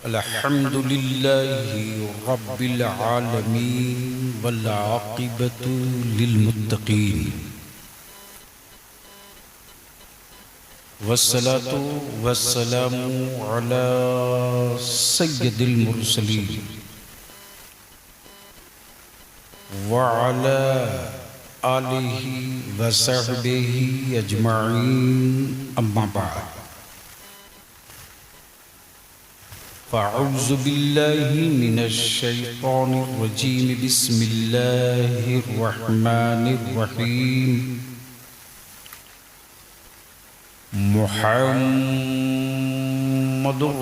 अल्हम्दुलिल्लाहि रब्बिल आलमीन वल आक़िबतु लिल मुत्तक़ीन वस्सलातु वस्सलामु अला सय्यिदिल मुरसलीन व अला आलिहि व सहबिहि अजमईन अम्मा बाद फ़अऊज़ु बिल्लाहि मिनश शैतानिर रजीम बिस्मिल्लाहिर रहमानिर रहीम मुहम्मदुर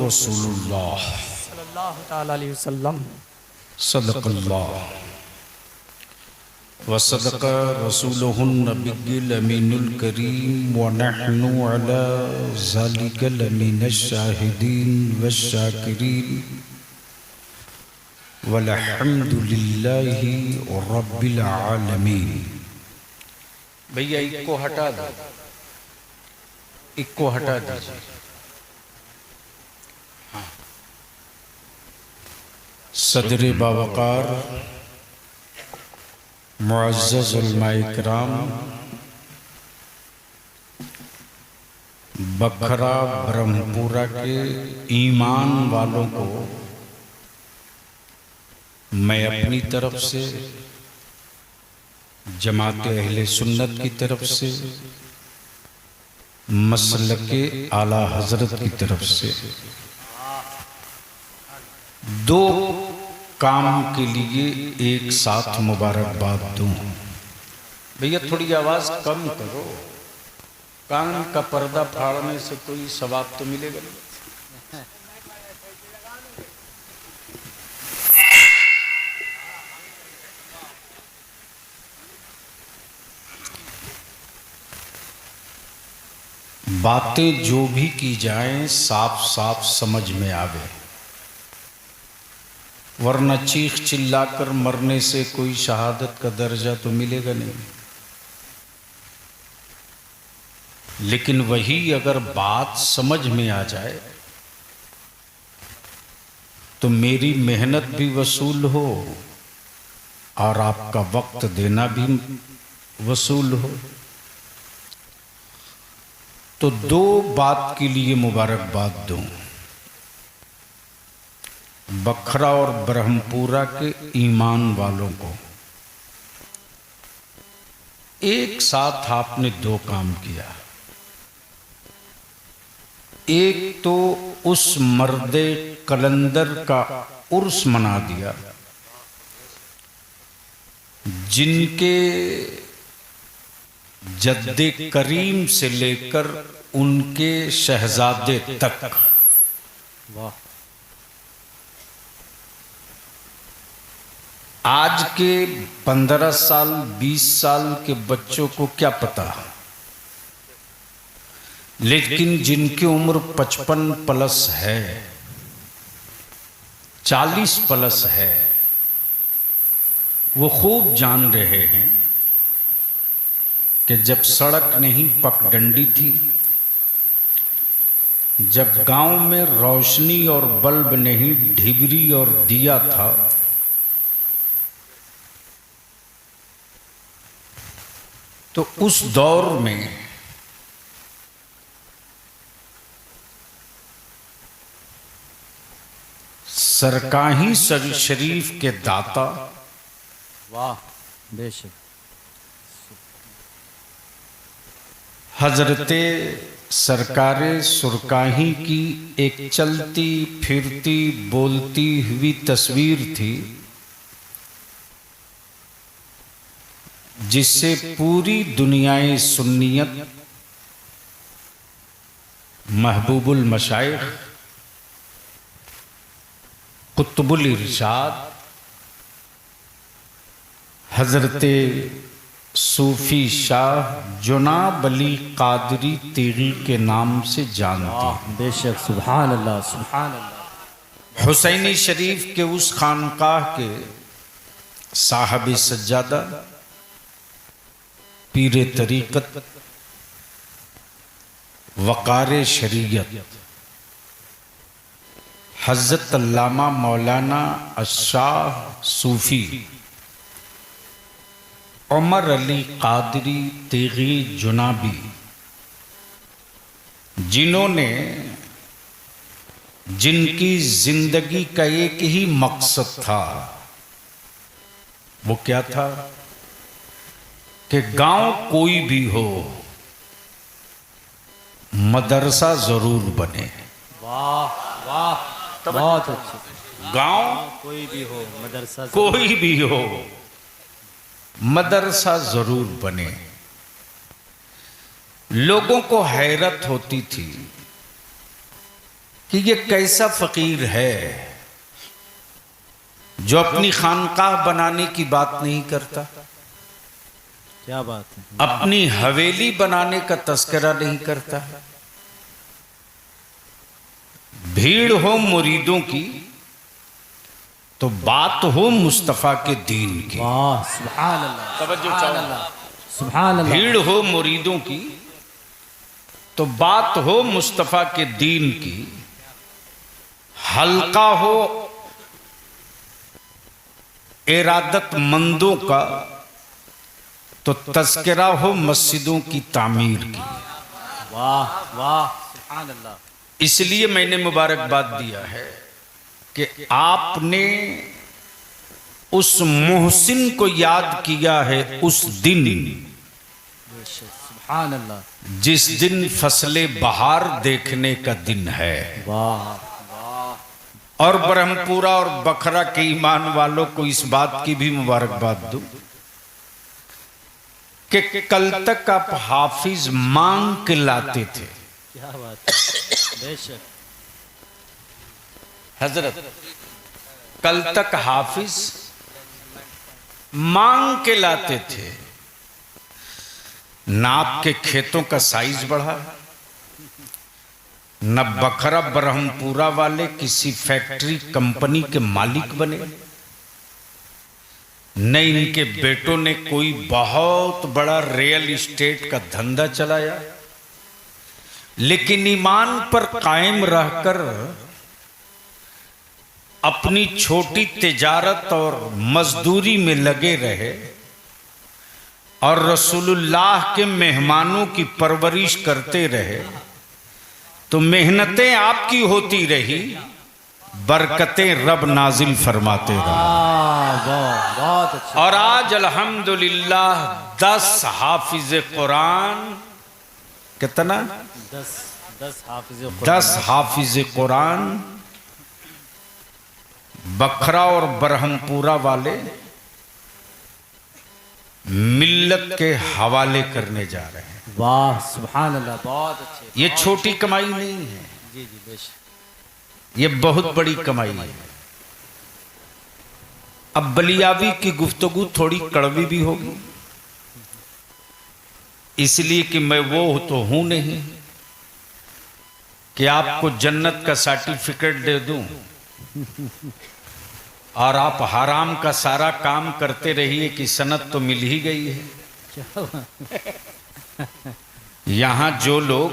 रसूलुल्लाह सल्लल्लाहु ताला अलैहि वसल्लम सदक़ल्लाह व सदक़ रसूलुहुन नबिय्युल अमीनुल करीम व नहनु अला ज़ालिका लमिनश शाहिदीन वश्शाकिरीन वल्हम्दुलिल्लाहि रब्बिल आलमीन। भैया इक्को हटा दो, इक्को हटा दीजिए। हाँ। सदरे बावकार मुअज़्ज़ज़ उलमाए किराम, बखरा ब्रह्मपुरा के ईमान वालों को मैं अपनी तरफ से, जमात अहले सुन्नत की तरफ से, मसलके आला हजरत की तरफ से दो काम के लिए एक साथ मुबारकबाद दूं। भैया थोड़ी आवाज कम करो, कान का पर्दा फाड़ने से कोई सवाब तो मिलेगा नहीं। बातें जो भी की जाएं साफ साफ समझ में आवे, वरना चीख चिल्लाकर मरने से कोई शहादत का दर्जा तो मिलेगा नहीं। लेकिन वही अगर बात समझ में आ जाए तो मेरी मेहनत भी वसूल हो और आपका वक्त देना भी वसूल हो। तो दो बात के लिए मुबारकबाद दूं, बखरा और ब्रह्मपुरा के ईमान वालों को। एक साथ आपने दो काम किया। एक तो उस मर्दे कलंदर का उर्स मना दिया जिनके जद्दे करीम से लेकर उनके शहजादे तक, वाह, आज के 15 साल 20 साल के बच्चों को क्या पता, लेकिन जिनकी उम्र 55 प्लस है, 40 प्लस है, वो खूब जान रहे हैं कि जब सड़क नहीं पगडंडी थी, जब गांव में रोशनी और बल्ब नहीं ढिबरी और दिया था, तो उस दौर में सरकाही शरीफ के दाता, वाह बेशक, हजरते सरकारे सुरकाही की एक चलती फिरती बोलती हुई तस्वीर थी जिससे पूरी दुनियाए सुन्नियत, महबूबुल मशाइख, कुतुबुल इरशाद, हजरते सूफी शाह जुनाब अली कादरी तेगी के नाम से जानती। बेशक, सुभान अल्लाह, सुभान अल्लाह। हुसैनी शरीफ के उस खानकाह के साहब सज्जादा, पीर तरीक़त, वक़ार शरीयत, हज़रत अल्लामा मौलाना अशाह सूफ़ी उमर अली कादरी तेगी जुनाबी, जिन्होंने जिनकी जिंदगी का एक ही मकसद था, वो क्या था कि गांव कोई भी हो मदरसा जरूर बने। वाह वाह, बहुत अच्छे। गांव कोई भी हो मदरसा, कोई भी हो मदरसा जरूर बने। लोगों को हैरत होती थी कि ये कैसा फकीर है जो अपनी खानकाह बनाने की बात नहीं करता, क्या बात है। अपनी हवेली बनाने का तस्करा नहीं करता। भीड़ हो मुरीदों की तो बात हो मुस्तफा के दीन की। वाह, सुभान अल्लाह, सुभान अल्लाह, सुभान अल्लाह। भीड़ हो मुरीदों की तो बात हो मुस्तफा के दीन की। हल्का हो इरादतमंदों का तो तस्करा हो मस्जिदों की तामीर की। वाह वाह, सुभान अल्लाह। इसलिए मैंने मुबारकबाद दिया है कि आपने उस मोहसिन को याद किया है उस दिन, सुभान अल्लाह, जिस दिन फसले बहार देखने का दिन है। वाह। और ब्रह्मपुरा और बखरा के ईमान वालों को इस बात की भी मुबारकबाद दूं कि कल तक आप हाफिज मांग के लाते थे। क्या बात है, बेशक। हजरत, कल तक हाफिज मांग के लाते थे। न आपके खेतों का साइज बढ़ा, न बखरा ब्रह्मपुरा वाले किसी फैक्ट्री कंपनी के मालिक बने, न इनके बेटों ने कोई बहुत बड़ा रियल एस्टेट का धंधा चलाया, लेकिन ईमान पर कायम रहकर अपनी छोटी तिजारत और मजदूरी में लगे रहे और रसूलुल्लाह के मेहमानों की परवरिश करते रहे। तो मेहनतें आपकी होती रही, बरकतें रब नाजिल फरमाते रहे। बहुत अच्छा। और आज अल्हम्दुलिल्लाह 10 हाफिज कुरान, कितना? 10 हाफिज 10 हाफिज कुरान बखरा और ब्रह्मपुरा वाले मिल्लत के हवाले करने जा रहे हैं। वाह, सुभान अल्लाह, बहुत अच्छे। ये छोटी कमाई नहीं है, जी जी, बेशक। ये बहुत बड़ी कमाई है। अब बलियावी की गुफ्तगू थोड़ी कड़वी भी होगी, इसलिए कि मैं वो तो हूं नहीं कि आपको जन्नत का सर्टिफिकेट दे दूं और आप हराम का सारा काम करते रहिए कि सनद तो मिल ही गई है। यहां जो लोग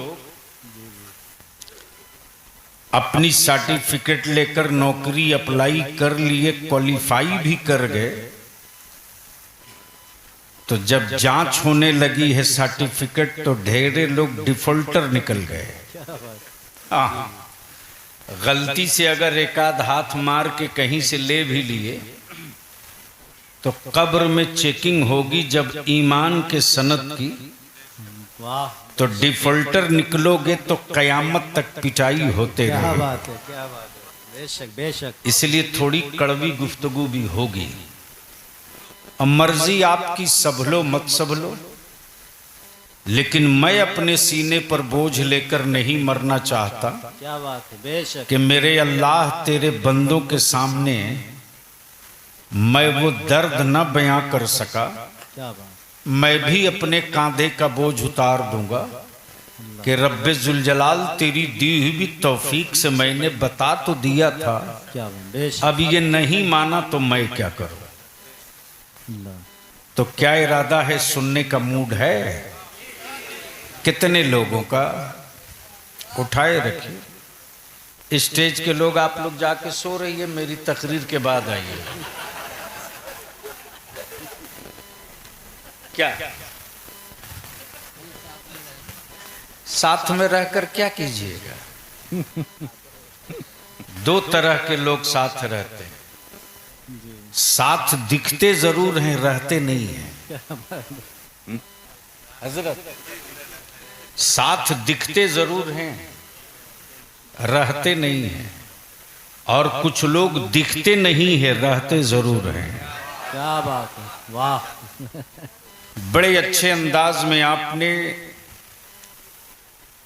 अपनी सर्टिफिकेट लेकर नौकरी अप्लाई कर लिए, क्वालिफाई भी कर गए, तो जब जांच होने लगी है सर्टिफिकेट तो ढेरे लोग डिफॉल्टर निकल गए। हाँ, गलती से अगर एक आध हाथ मार के कहीं से ले भी लिए तो कब्र में चेकिंग होगी जब ईमान के सनद की। वाह, तो डिफॉल्टर निकलोगे तो कयामत तक पिटाई होते क्या रहे। बात है, क्या बात है, बेशक बेशक। इसलिए थोड़ी कड़वी गुफ्तगू भी होगी। अब मर्जी आपकी, सबलो मत सबलो, लेकिन मैं अपने सीने पर बोझ लेकर नहीं मरना चाहता क्या बात है, बेशक। कि मेरे अल्लाह तेरे बंदों के सामने मैं वो दर्द न बयां कर सका। क्या बात। मैं भी अपने कांधे का बोझ उतार दूंगा कि रब्बे जुल जलाल तेरी दी हुई तौफीक से मैंने बता तो दिया था, क्या बात, बेशक। अब ये नहीं माना तो मैं क्या करूं। तो क्या इरादा है, सुनने का मूड है? कितने लोगों का? उठाए रखिए। स्टेज के लोग आप लोग जाके सो रही है, मेरी तकरीर के बाद आइए। क्या साथ में रहकर क्या कीजिएगा? दो तरह के लोग साथ रहते हैं, साथ दिखते जरूर हैं, रहते नहीं हैं। हजरत, साथ दिखते जरूर हैं, रहते नहीं हैं। और कुछ लोग दिखते नहीं है, रहते जरूर हैं। क्या बात है, वाह। बड़े अच्छे अंदाज में आपने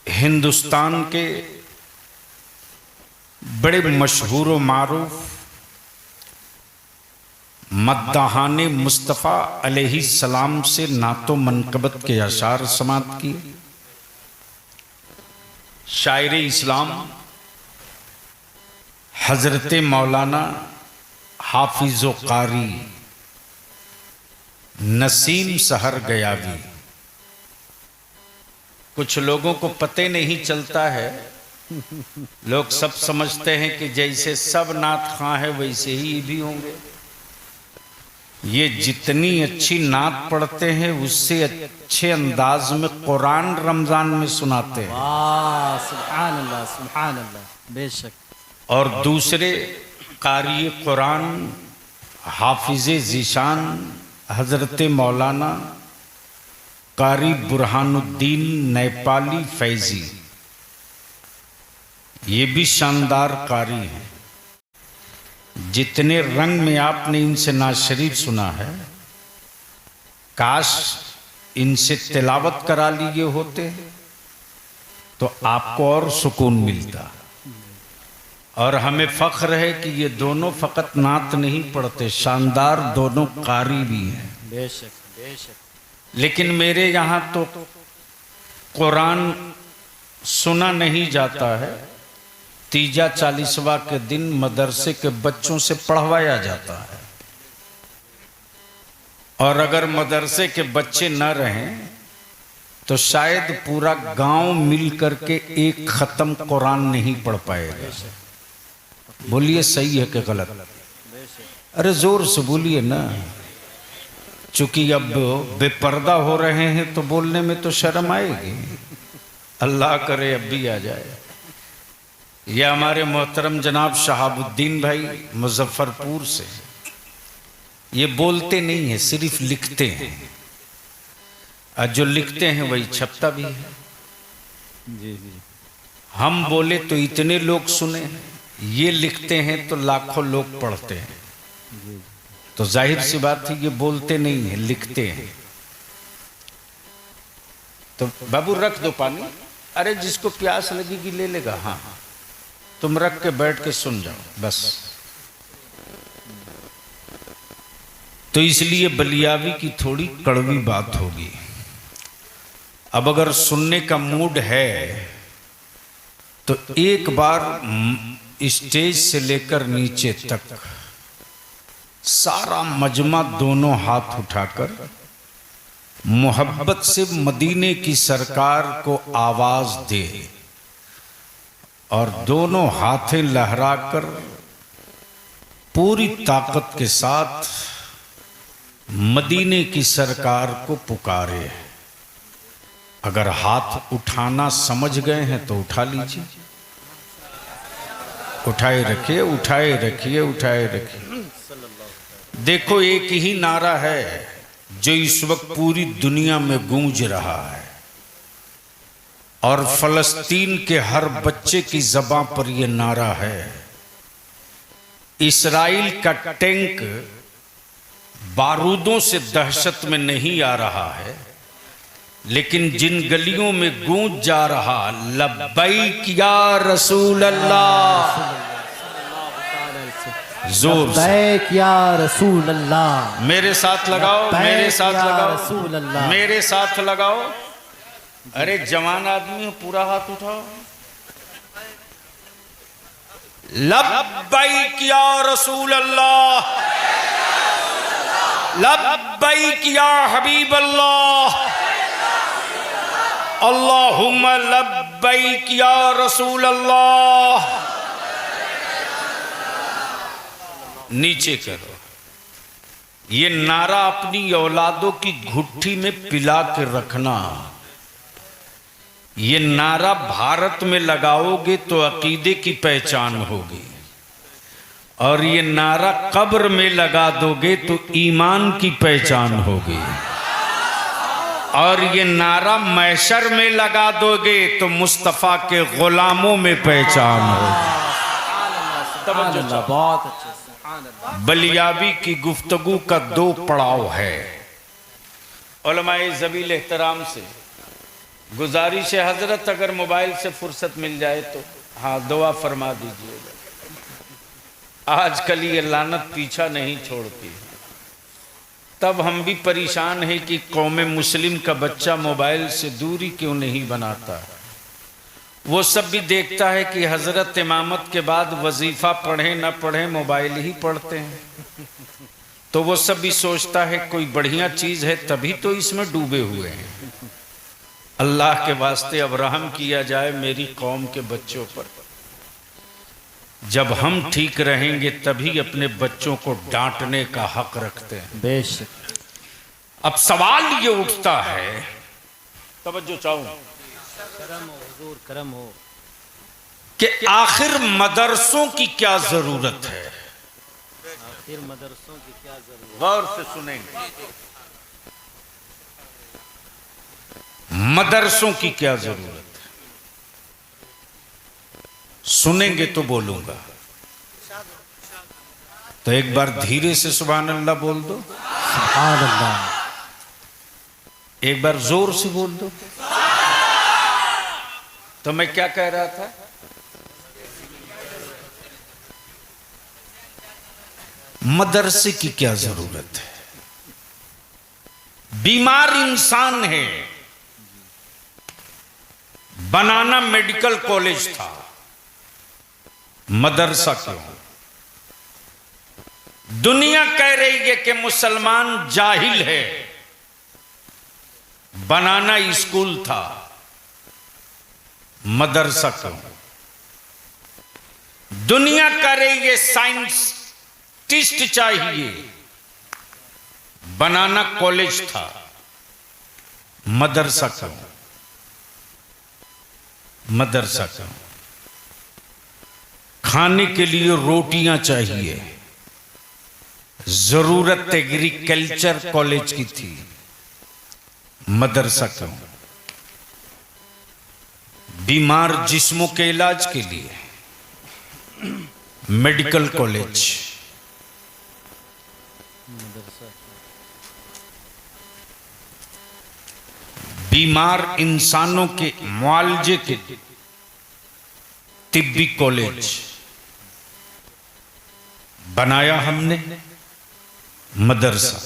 हिंदुस्तान के बड़े मशहूर व मारूफ मद्दाहाने मुस्तफ़ा अलैहि सलाम से नातो मनकबत के अशार समात किए। शायर इस्लाम हजरत मौलाना हाफिज़ो कारी नसीम सहर गयावी। कुछ लोगों को पते नहीं चलता है, लोग सब समझते हैं कि जैसे सब नात खां है वैसे ही ये भी होंगे। ये जितनी अच्छी नात पढ़ते हैं उससे अच्छे अंदाज में कुरान रमजान में सुनाते हैं। वाह, सुभान अल्लाह, सुभान अल्लाह, बेशक। और दूसरे कारी कुरान हाफिज़े ज़ीशान हजरत मौलाना कारी बुरहानुद्दीन नेपाली फैजी, ये भी शानदार कारी हैं। जितने रंग में आपने इनसे नाज शरीफ सुना है, काश इनसे तिलावत करा लिए होते तो आपको और सुकून मिलता। और हमें फख्र है कि ये दोनों फकत नात नहीं पढ़ते, शानदार दोनों कारी भी हैं। बेशक बेशक। लेकिन मेरे यहाँ तो कुरान सुना नहीं जाता है, तीजा चालीसवा के दिन मदरसे के बच्चों से पढ़वाया जाता है। और अगर मदरसे के बच्चे न रहें तो शायद पूरा गांव मिल करके एक खत्म कुरान नहीं पढ़ पाएगा। बोलिए सही है कि गलत? अरे जोर से बोलिए ना, चूंकि अब बेपर्दा हो रहे हैं तो बोलने में तो शर्म आएगी। अल्लाह करे अब भी आ जाए। यह हमारे मोहतरम जनाब शहाबुद्दीन भाई मुजफ्फरपुर से, ये बोलते नहीं है, सिर्फ लिखते हैं। और जो लिखते हैं वही छपता भी है। जी जी। हम बोले तो इतने लोग सुने, ये लिखते हैं तो लाखों लोग पढ़ते हैं। तो जाहिर सी बात है ये बोलते नहीं है, लिखते हैं। तो बाबू रख दो पानी। अरे जिसको प्यास लगेगी ले लेगा। हाँ, तुम रख के बैठ के सुन जाओ बस। तो इसलिए बलियावी की थोड़ी कड़वी बात होगी। अब अगर सुनने का मूड है तो एक बार स्टेज से लेकर नीचे तक सारा मजमा दोनों हाथ उठाकर मोहब्बत से मदीने की सरकार को आवाज दे और दोनों हाथें लहराकर पूरी ताकत के साथ मदीने की सरकार को पुकारे। अगर हाथ उठाना समझ गए हैं तो उठा लीजिए, उठाए रखिए, उठाए रखिए, उठाए रखिए। देखो एक ही नारा है जो इस वक्त पूरी दुनिया में गूंज रहा है और फलस्तीन के हर बच्चे की ज़बां पर यह नारा है। इस्राइल का टैंक बारूदों से दहशत में नहीं आ रहा है, लेकिन जिन गलियों में गूंज जा रहा लब्बैक या रसूल अल्लाह, जोर लब्बैक या रसूल अल्लाह। मेरे साथ लगाओ, मेरे साथ या लगाओ, रसूल अल्लाह। मेरे साथ लगाओ। अरे जवान आदमी हो, पूरा हाथ उठाओ। लब्बैक या रसूल अल्लाह, लब्बैक या हबीब अल्लाह, अल्लाहुम्मा लब्बैक या रसूल अल्लाह, नीचे करो। ये नारा अपनी औलादों की घुट्टी में पिला के रखना। ये नारा भारत में लगाओगे तो अकीदे की पहचान होगी, और ये नारा कब्र में लगा दोगे तो ईमान की पहचान होगी, और ये नारा महशर में लगा दोगे तो मुस्तफ़ा के गुलामों में पहचान होगी। बहुत अच्छे। बलियाबी की गुफ्तगू का 2 पड़ाव है। उलमाए ज़बील एहतराम से गुजारिश है हजरत, अगर मोबाइल से फुर्सत मिल जाए तो हाँ दुआ फरमा दीजिएगा। आजकल ये लानत पीछा नहीं छोड़ती। तब हम भी परेशान हैं कि कौम मुस्लिम का बच्चा मोबाइल से दूरी क्यों नहीं बनाता। वो सब भी देखता है कि हजरत इमामत के बाद वजीफा पढ़े न पढ़े मोबाइल ही पढ़ते हैं, तो वो सब भी सोचता है कोई बढ़िया चीज है तभी तो इसमें डूबे हुए हैं। अल्लाह के वास्ते अब रहम किया जाए मेरी कौम के बच्चों पर। जब हम ठीक रहेंगे तभी अपने बच्चों को डांटने का हक रखते हैं। बेशक। अब सवाल ये उठता है, तवज्जो चाहूं, करम हो हुजूर, करम हो, कि आखिर मदरसों की क्या जरूरत है। आखिर मदरसों की क्या जरूरत। गौर से सुनेंगे, मदरसों की क्या जरूरत है। सुनेंगे तो बोलूंगा, तो एक बार धीरे से सुभान अल्लाह बोल दो, सुभान अल्लाह। एक बार जोर से बोल दो। तो मैं क्या कह रहा था, मदरसे की क्या जरूरत है। बीमार इंसान है, बनाना मेडिकल कॉलेज था, मदरसा क्यों। दुनिया कह रही है कि मुसलमान जाहिल है, बनाना स्कूल था, मदरसा क्यों। दुनिया कह रही है साइंटिस्ट चाहिए, बनाना कॉलेज था, मदरसा क्यों। मदरसा क्यों। खाने के लिए रोटियां चाहिए, जरूरत एग्रीकल्चर कॉलेज की थी, मदरसा क्यों। बीमार जिस्मों के इलाज के लिए मेडिकल कॉलेज, बीमार इंसानों के मुआलजे के तिब्बी कॉलेज बनाया हमने, मदरसा।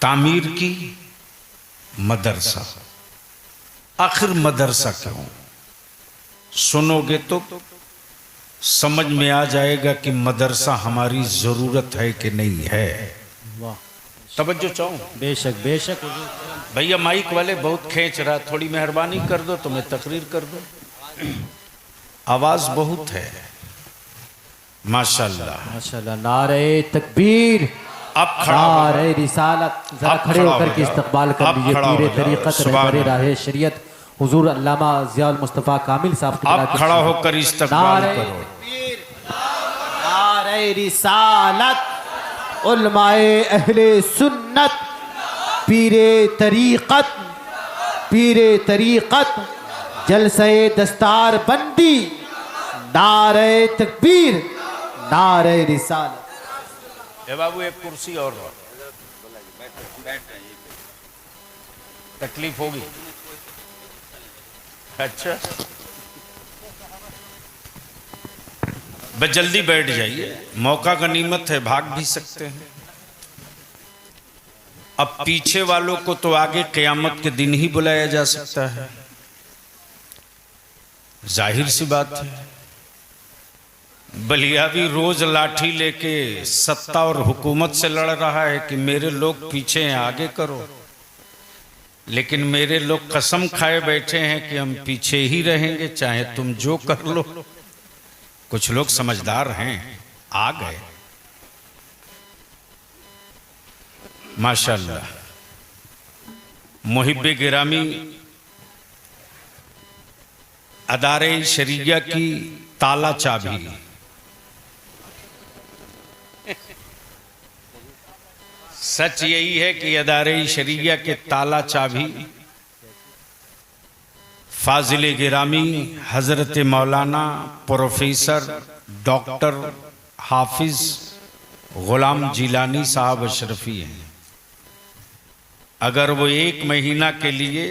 तामीर की, मदरसा। आखिर मदरसा क्यों। सुनोगे तो समझ में आ जाएगा कि मदरसा हमारी जरूरत है कि नहीं है। वाह, तवज्जो चाहूं। बेशक बेशक हुजूर। भैया माइक वाले बहुत खींच रहा, थोड़ी मेहरबानी कर दो तो मैं तकरीर कर दूं। आवाज बहुत है, माशाल्लाह माशाल्लाह। नारे तकबीर, अब खड़ा नारे रिसालत। जरा अब खड़े खड़ा होकर हो के जाओ। इस्तकबाल कर अब लीजिए खड़ा हो पीरे जाओ। तरीक़त सुभान रहबरे अल्लाह। राहे शरीयत हुजूर अल्लामा ज़ियाउल मुस्तफ़ा कामिल साहब की अब बरात खड़ा में। होकर इस्तकबाल नारे करो। नारे रिसालत, उलमाए अहले सुन्नत, पीरे तरीक़त, जलसे दस्तार बंदी, नारे तकबीर, नारे रिसालत। ए बाबू एक कुर्सी और लो। तकलीफ होगी। अच्छा बस जल्दी बैठ जाइए, मौका गनीमत है, भाग भी सकते हैं। अब पीछे वालों को तो आगे क़यामत के दिन ही बुलाया जा सकता है, जाहिर सी बात है। बलियाबी रोज लाठी लेके सत्ता और हुकूमत से लड़ रहा है कि मेरे लोग पीछे हैं, आगे करो। लेकिन मेरे लोग कसम खाए बैठे हैं कि हम पीछे ही रहेंगे, चाहे तुम जो कर लो। कुछ लोग समझदार हैं, आ गए। माशाल्लाह। मुहिब्बे गिरामी, अदारे शरिया की ताला चाबी, सच यही है कि अदारे शरिया के ताला चाबी फाजिल गिरामी हजरत मौलाना प्रोफेसर डॉक्टर हाफिज गुलाम जिलानी साहब अशरफी हैं। अगर वो 1 महीना के लिए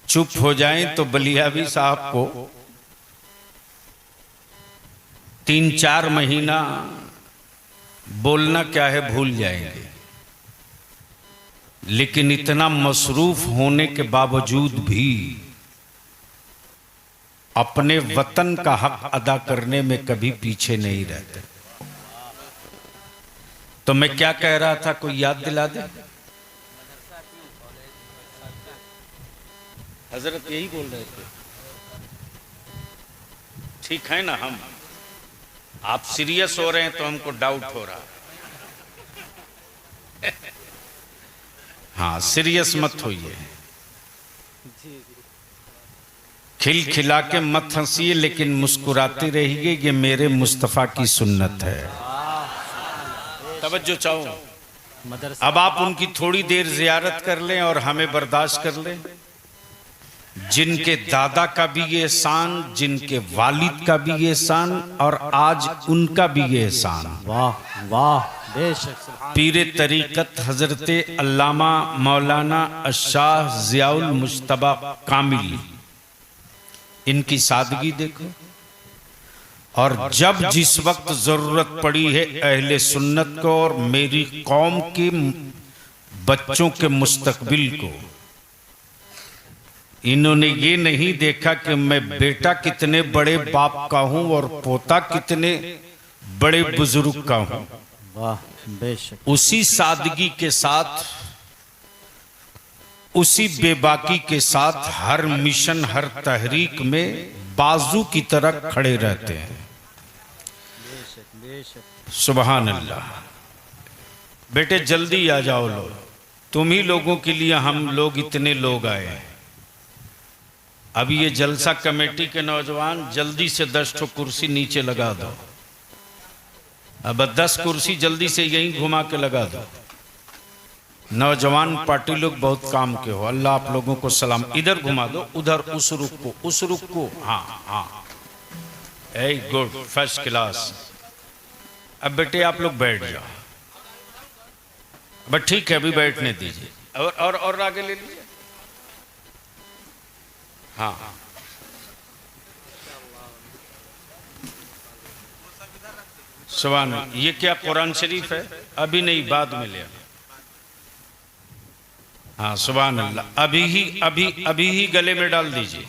चुप हो जाएं तो बलियावी साहब को 3-4 महीना बोलना क्या है भूल जाएंगे। लेकिन इतना मसरूफ होने के बावजूद भी अपने वतन का हक अदा करने में कभी पीछे नहीं रहते। तो मैं क्या कह रहा था, कोई याद दिला दे। हजरत यही बोल रहे थे, ठीक है ना। हम आप सीरियस हो रहे हैं तो हमको डाउट हो रहा है। हाँ, सीरियस मत होइए, खिलखिला के मत हंसिए, लेकिन मुस्कुराते रहिए। ये मेरे मुस्तफ़ा की सुन्नत है। तवज्जो चाहो। अब आप उनकी थोड़ी देर जियारत कर लें और हमें बर्दाश्त कर लें। जिनके दादा का भी ये एहसान, जिनके वालिद का भी ये एहसान, और आज उनका भी ये एहसान। वाह वाह, बेशक। पीरे तरीकत हजरत अल्लामा मौलाना अशाह ज़ियाउल मुज्तबा कामिल, इनकी सादगी देखो। और जब जिस वक्त जरूरत पड़ी है अहले सुन्नत को और मेरी कौम के बच्चों के मुस्तकबिल को, इन्होंने ये नहीं देखा कि मैं बेटा कितने बड़े बाप का हूं और पोता कितने बड़े बुजुर्ग का हूं। वाह, बेशक। उसी सादगी के साथ, उसी बेबाकी के साथ हर मिशन, हर तहरीक में बाजू की तरह खड़े रहते हैं। सुभान अल्लाह। बेटे जल्दी आ जाओ लोग, तुम ही लोगों के लिए हम लोग इतने लोग आए हैं। अभी ये जलसा कमेटी के नौजवान जल्दी से 10 ठो कुर्सी नीचे लगा दो। अब 10 कुर्सी जल्दी से यहीं घुमा के लगा दो। नौजवान पार्टी लोग बहुत काम के हो, अल्लाह आप लोगों को सलाम। इधर घुमा दो, उधर उस रुख को। हाँ हाँ, ए गुड, फर्स्ट क्लास। अब बेटे आप लोग बैठ जाओ। बट ठीक है, अभी बैठने दीजिए। और आगे ले लीजिए। हाँ, सुभान अल्लाह। ये क्या कुरान शरीफ है? अभी नहीं, बाद में ले। हाँ, सुभान अल्लाह। अभी ही गले में डाल दीजिए।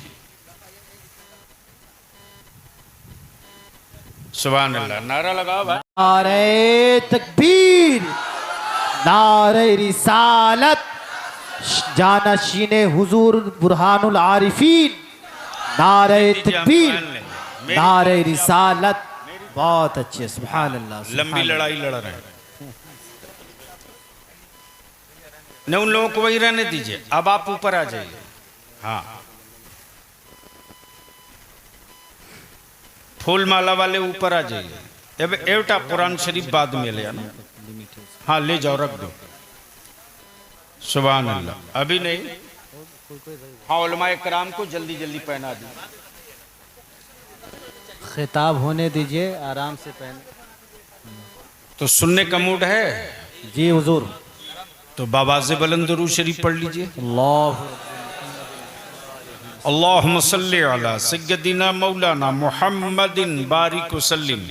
सुभान अल्लाह। नारा लगाओ भाई। नारे तकबीर, नारे रिसालत, जानशीने हुजूर बुरहानुल आरिफीन। नारे तकबीर, नारे रिसालत। बहुत अच्छे, सुभान अल्लाह। लंबी लड़ाई लड़ रहे हैं, न उन लोगों को वही रहने दीजिए। अब आप ऊपर आ जाइए। हाँ, फूल माला वाले ऊपर आ जाइए। अब एवटा कुरान शरीफ बाद में ले आना। हाँ, ले जाओ, रख दो। सुभान अल्लाह। अभी नहीं। हाँ, उलमाए कराम को जल्दी जल्दी पहना दी। खिताब होने दीजिए, आराम से पहने। तो सुनने का मूड है जी हुजूर। तो बाबाज़े बुलंद दुरूद शरीफ पढ़ लीजिए। अल्लाहुम्मा सल्ली अला सय्यदिना मौलाना मुहम्मदिन बारिक वसल्लिम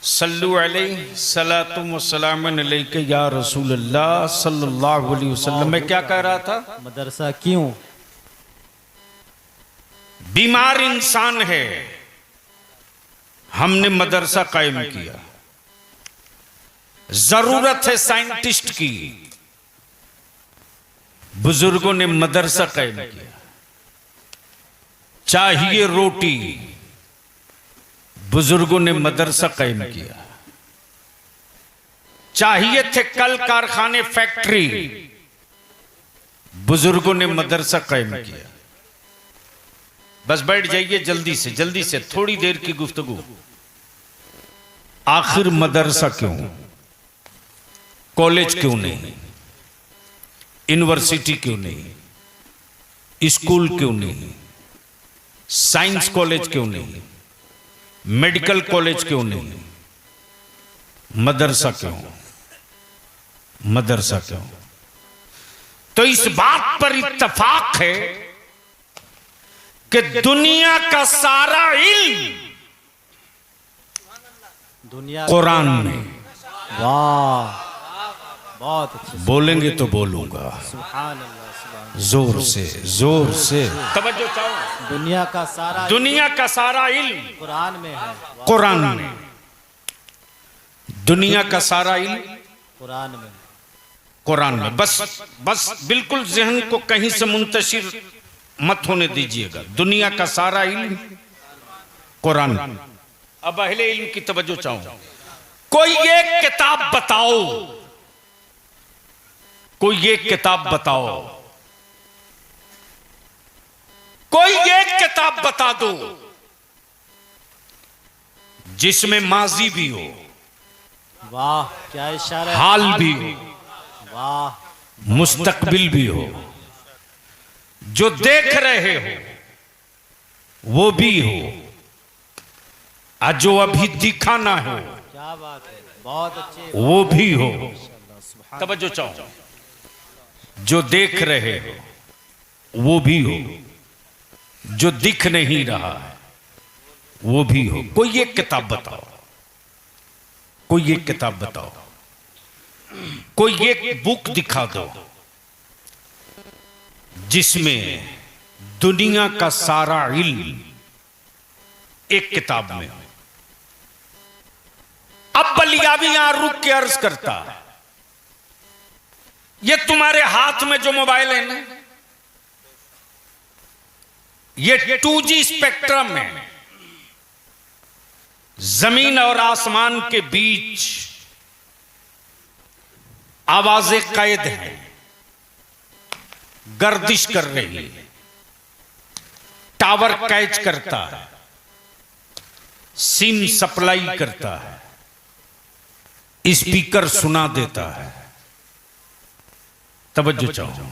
सल्लु अलैहि सलातु व सलामुन अलैका या रसूल अल्लाह सल्लल्लाहु अलैहि वसल्लम। मैं क्या कह रहा था? मदरसा क्यों? बीमार इंसान है, हमने मदरसा कायम किया। जरूरत है साइंटिस्ट की, बुजुर्गों ने मदरसा कायम किया। चाहिए रोटी, बुजुर्गों ने मदरसा कायम किया। चाहिए थे कल कारखाने फैक्ट्री, बुजुर्गों ने मदरसा कायम किया। बस बैठ जाइए जल्दी से थोड़ी देर की गुफ्तगू। आखिर मदरसा क्यों, कॉलेज क्यों नहीं, यूनिवर्सिटी क्यों नहीं, स्कूल क्यों नहीं, साइंस कॉलेज क्यों नहीं, मेडिकल कॉलेज क्यों नहीं, मदरसा क्यों, मदरसा क्यों? तो इस बात पर इत्तफाक है कि दुनिया का सारा इल्म दुनिया कुरान में। वाह, बहुत अच्छे। बोलेंगे तो बोलूंगा, सुभान अल्लाह, सुभान। जोर से तवज्जो चाहो। दुनिया का सारा इल्म कुरान में है। वाह, कुरान में। दुनिया का सारा इल्म कुरान में। बस बिल्कुल जहन को कहीं से मुंतशिर मत होने दीजिएगा। दुनिया का सारा इल्म कुरान। अब अहले इल्म की तवज्जो चाहूं। कोई एक किताब बताओ, कोई एक किताब बताओ, कोई एक किताब बता दो जिसमें माजी भी हो, वाह क्या इशारा है, हाल भी हो, वाह, मुस्तकबिल भी हो, जो देख रहे हो वो भी हो, और जो अभी दिखा ना हो क्या बात है, बहुत अच्छे, वो भी हो। सुभान। तवज्जो चाहो। जो देख रहे हो वो भी हो, जो दिख नहीं रहा है वो भी हो। कोई एक किताब बताओ, कोई एक किताब बताओ, कोई एक बुक दिखा दो जिसमें दुनिया का सारा इल्म एक किताब में हो। अब बलियाबी यहां रुक के अर्ज करता है, ये तुम्हारे हाथ में जो मोबाइल है ना, ये 2G स्पेक्ट्रम में जमीन और आसमान के बीच आवाजें कैद हैं, गर्दिश कर रही है, टावर कैच करता है, सिम सप्लाई करता है, स्पीकर सुना देता है। तवज्जो चाहो।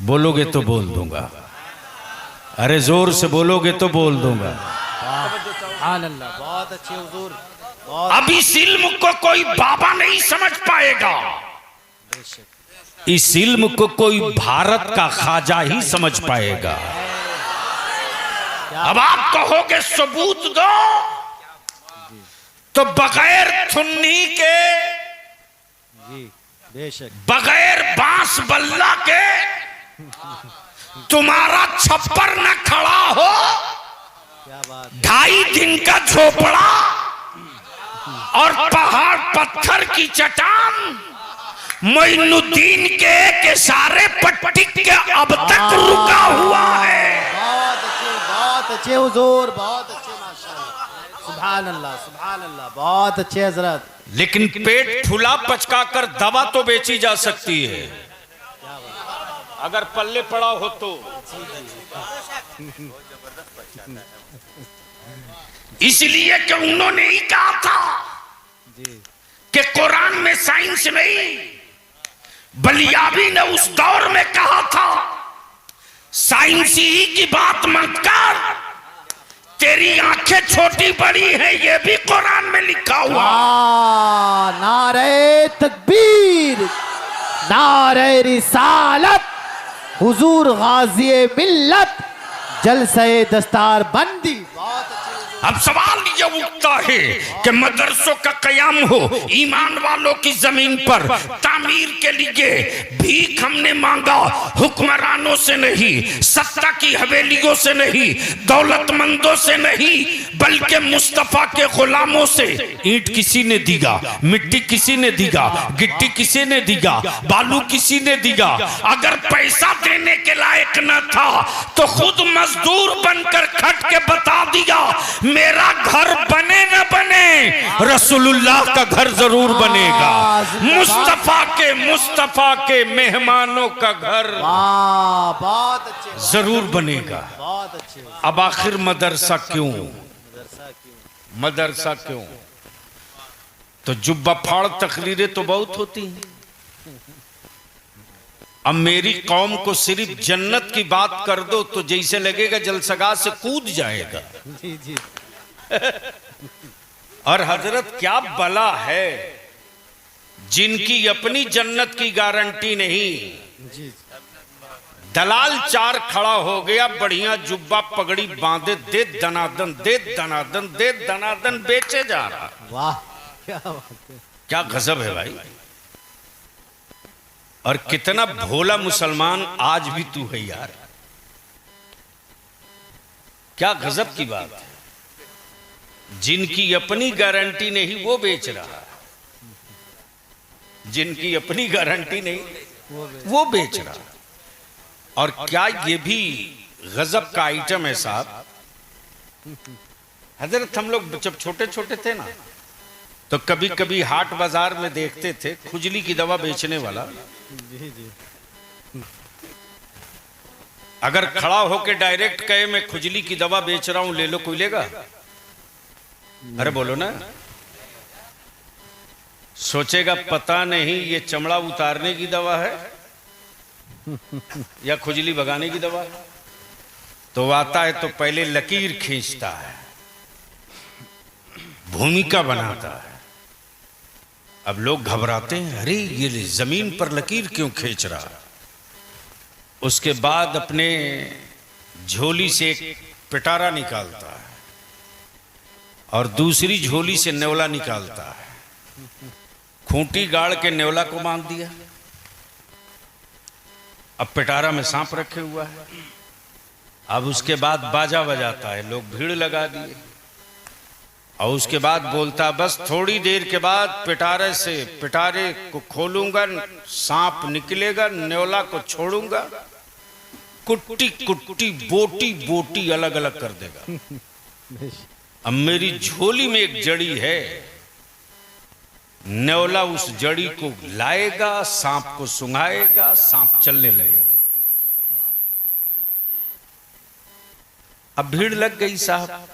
बोलोगे तो बोल दूंगा, अरे जोर से बोलोगे तो बोल दूंगा। सुभान अल्लाह, बहुत अच्छे हुजूर, बहुत अब इस इल्म को कोई बाबा नहीं समझ पाएगा, बेशक। इस इल्म को कोई भारत का ख्वाजा ही समझ पाएगा। अब आप कहोगे सबूत दो, तो बगैर थुन्नी के, जी बेशक, बगैर बांस बल्ला के तुम्हारा छप्पर न खड़ा हो, क्या बात, 2.5 दिन का झोपड़ा और पहाड़ पत्थर की चट्टान मोइनुद्दीन के एक इशारे पर टिक के अब तक रुका हुआ है। बहुत अच्छे हुजूर, बहुत अच्छे, माशाअल्लाह, सुभान अल्लाह, सुभान अल्लाह, बहुत अच्छे हजरत। लेकिन पेट फुला पचकाकर दवा तो बेची जा सकती है, अगर पल्ले पड़ा हो तो। इसलिए कि उन्होंने ही कहा था कि कुरान में साइंस नहीं, बलियाबी ने उस दौर में कहा था साइंस ही की बात मत कर, तेरी आंखें छोटी बड़ी है, ये भी कुरान में लिखा हुआ। नारे तकबीर, नारे रिसालत, हुजूर गाजी मिल्लत, जलसे दस्तार बंदी। अब सवाल ये उठता है कि मदरसों का कयाम हो ईमान वालों की जमीन पर, तामीर के लिए भीख हमने मांगा, हुक्मरानों से नहीं, सत्ता की हवेलियों से नहीं, दौलतमंदों से नहीं, बल्कि मुस्तफा के गुलामों से। ईंट किसी ने दिया, मिट्टी किसी ने दिया, गिट्टी किसी ने दिया, बालू किसी ने दिया। अगर पैसा देने के लायक न था तो खुद मजदूर बनकर खट के बता दिया, मेरा घर बने न बने रसूलुल्लाह का घर जरूर बनेगा। मुस्तफा के मेहमानों का घर बहुत अच्छे, जरूर बनेगा। बहुत अच्छे। अब आखिर मदरसा क्यों? मदरसा क्यों? तो जुब्बा फाड़ तकरीरें तो बहुत होती हैं। अब मेरी कौम को सिर्फ जन्नत की बात कर दो तो जैसे लगेगा जलसगा से कूद जाएगा। जी जी। और हजरत क्या बला है जिनकी अपनी जन्नत की गारंटी नहीं। जी दलाल चार खड़ा हो गया, बढ़िया जुब्बा पगड़ी बांधे, दे दनादन दे दनादन दे दनादन बेचे जा रहा। वाह क्या बात है। क्या गजब है भाई। और कितना भोला मुसलमान आज भी तू है यार। क्या गजब की बात है। जिनकी अपनी गारंटी नहीं वो बेच रहा, जिनकी अपनी गारंटी नहीं वो बेच रहा। और क्या ये भी गजब का आइटम है साहब। हजरत हम लोग जब छोटे छोटे थे ना तो कभी कभी हाट बाजार में देखते थे खुजली की दवा बेचने वाला। जी जी। अगर खड़ा होके डायरेक्ट कहे मैं खुजली की दवा बेच रहा हूं, ले लो, कोई लेगा? अरे बोलो ना। सोचेगा पता नहीं ये चमड़ा उतारने की दवा है या खुजली भगाने की दवा है। तो आता है तो पहले लकीर खींचता है, भूमिका बनाता है। अब लोग घबराते हैं, अरे ये जमीन पर लकीर क्यों खींच रहा। उसके बाद अपने झोली से एक पिटारा निकालता है और दूसरी झोली से नेवला निकालता है। खूंटी गाड़ के नेवला को बांध दिया, अब पिटारा में सांप रखे हुआ है। अब उसके बाद बाजा बजाता है, लोग भीड़ लगा दिए। और उसके बाद बोलता बस थोड़ी देर के बाद पिटारे को खोलूंगा, सांप निकलेगा, नेवला को छोड़ूंगा, कुट्टी कुट्टी बोटी बोटी अलग अलग कर देगा। अब मेरी झोली में एक जड़ी है, नेवला उस जड़ी को लाएगा, सांप को सुंघाएगा, सांप चलने लगेगा। अब भीड़ लग गई साहब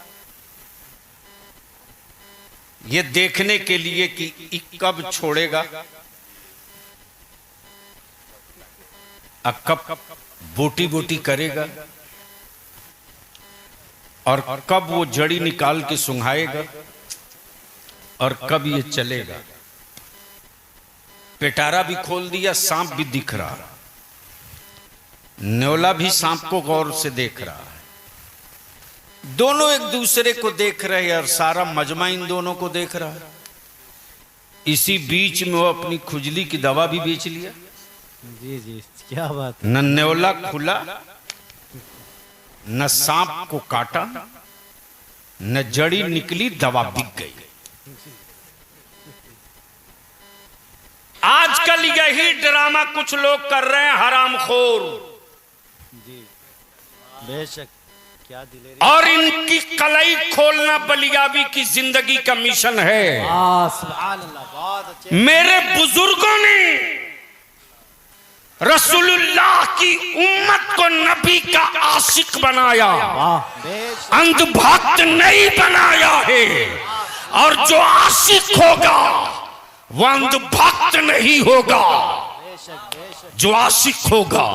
ये देखने के लिए कि कब छोड़ेगा, कब बोटी बोटी करेगा और कब वो जड़ी निकाल के सुंघाएगा और कब ये चलेगा। पिटारा भी खोल दिया, सांप भी दिख रहा, नेवला भी सांप को गौर से देख रहा है। दोनों एक दूसरे को देख रहे हैं और सारा मजमा इन दोनों को देख रहा है। इसी बीच में वो अपनी खुजली की दवा भी बेच लिया। जी जी क्या बात। न नेवला खुला, न सांप को काटा, न जड़ी निकली, दवा बिक गई। आजकल यही ड्रामा कुछ लोग कर रहे हैं, हरामखोर। जी बेशक क्या दिलेरी। और इनकी कलाई खोलना बलियाबी की जिंदगी का मिशन है। सुभान अल्लाह, बहुत अच्छे। मेरे बुजुर्गों ने रसूलुल्लाह की उम्मत को नबी का आशिक बनाया, अंधभक्त नहीं बनाया है। और जो आशिक होगा वो अंधभक्त नहीं होगा। जो आशिक होगा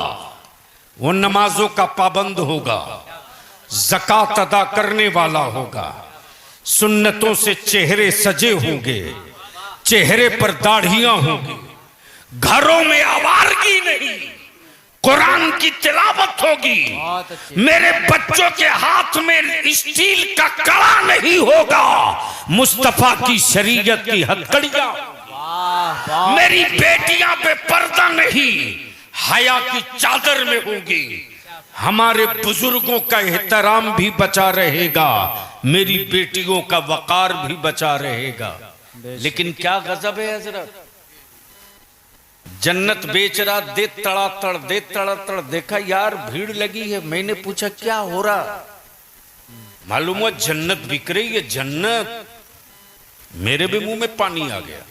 वो नमाजों का पाबंद होगा, ज़कात अदा करने वाला होगा, सुन्नतों से चेहरे सजे होंगे, चेहरे पर दाढ़ियां होंगी, घरों में आवारगी नहीं, कुरान की तिलावत होगी। मेरे बच्चों के हाथ में स्टील का कड़ा नहीं होगा, मुस्तफा की शरीयत की हथकड़ियां। मेरी बेटियां बेपर्दा नहीं, हया की चादर में होंगी। हमारे बुजुर्गों का एहतराम भी बचा रहेगा, मेरी बेटियों का वकार भी बचा रहेगा। लेकिन क्या गजब है हजरत, जन्नत बेच रहा, दे तड़ातड़ दे तड़ातड़। देखा यार भीड़ लगी है, मैंने पूछा क्या हो रहा, मालूम हुआ जन्नत बिक रही है। जन्नत मेरे भी मुंह में पानी आ गया।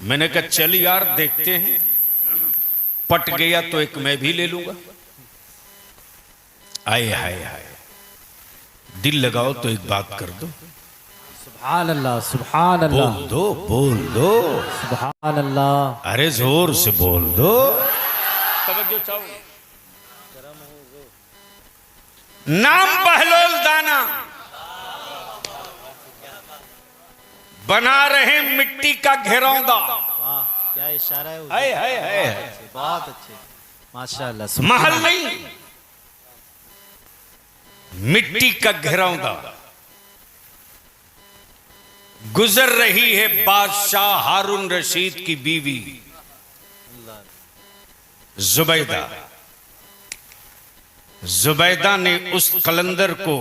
मैंने कहा चल यार देखते हैं, पट गया तो एक मैं भी ले लूंगा। आए हाय हाय, दिल लगाओ तो एक बात कर दो। सुभान अल्लाह, सुभान अल्लाह, बोल दो, बोल दो, सुभान अल्लाह। अरे जोर से बोल दो। तवज्जो चाहो। नाम बहलोल दाना, बना रहे मिट्टी का घेरौंदा। वाह क्या इशारा है। हाय हाय हाय, बहुत अच्छे, माशाअल्लाह। महल नहीं, मिट्टी का घेरौंदा। गुजर रही है बादशाह हारून रशीद की बीवी जुबैदा। जुबैदा ने उस कलंदर को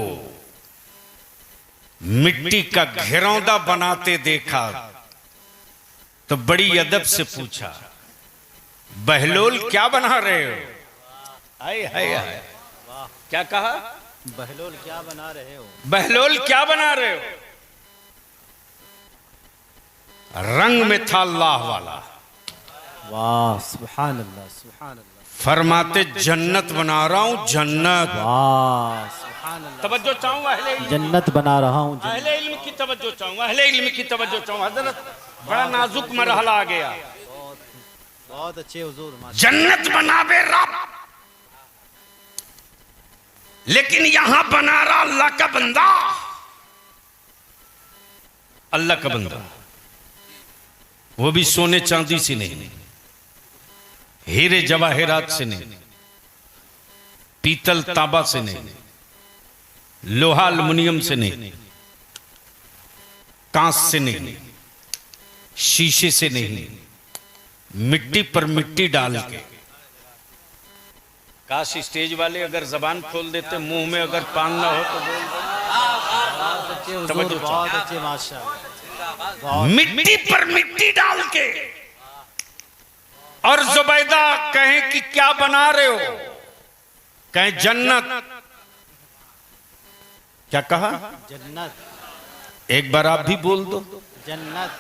मिट्टी का घेरौंदा बनाते देखा तो बड़ी अदब से पूछा, बहलोल क्या बना रहे हो? हाय हाय हाय, क्या कहा? बहलोल क्या बना रहे हो? बहलोल क्या बना रहे हो? रंग में था अल्लाह वाला। वाह सुभान अल्लाह, सुभान अल्लाह। फरमाते जन्नत बना रहा हूं, जन्नत। वाह सुभान अल्लाह। तवज्जो चाहूं अहले इल्म, जन्नत बना रहा हूँ। अहले इल्म की तवज्जो चाहूं, अहले इल्म की तवज्जो चाहूं। हजरत बड़ा नाजुक मरहला आ गया। बहुत अच्छे हुजूर। जन्नत बनावे रब, लेकिन यहां बना रहा अल्लाह का बंदा। अल्लाह का बंदा, वो भी सोने चांदी से नहीं, हीरे जवाहिरात से नहीं, पीतल तांबा से नहीं, लोहा अल्युमिनियम से नहीं, कांच से नहीं, शीशे से नहीं, मिट्टी पर मिट्टी डाल के। काश स्टेज वाले अगर जबान खोल देते, मुंह में अगर पान ना हो तो बोल दो। बहुत अच्छे माशाअल्लाह। मिट्टी पर मिट्टी डाल के। और जुबैदा कहें कि क्या बना रहे हो? कहें जन्नत। क्या कहा? जन्नत। एक बार आप भी बोल दो, जन्नत।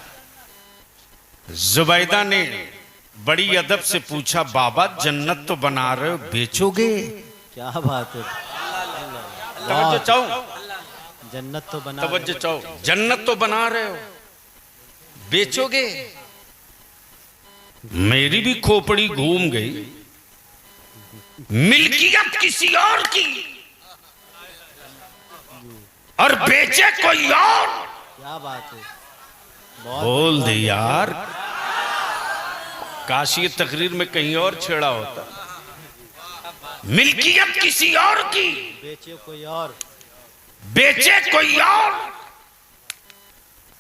जुबैदा ने बड़ी अदब से पूछा, बाबा जन्नत तो बना रहे हो, बेचोगे? क्या बात है। तवज्जो चाहो, जन्नत तो बना, तवज्जो चाहो। जन्नत तो बना रहे हो, बेचोगे? मेरी भी खोपड़ी घूम गई। मिल्कियत किसी और की और बेचे कोई और। क्या बात है। बोल दे यार, काश ये तकरीर में कहीं और छेड़ा होता। मिल्कियत किसी और की, बेचे कोई और, बेचे कोई और।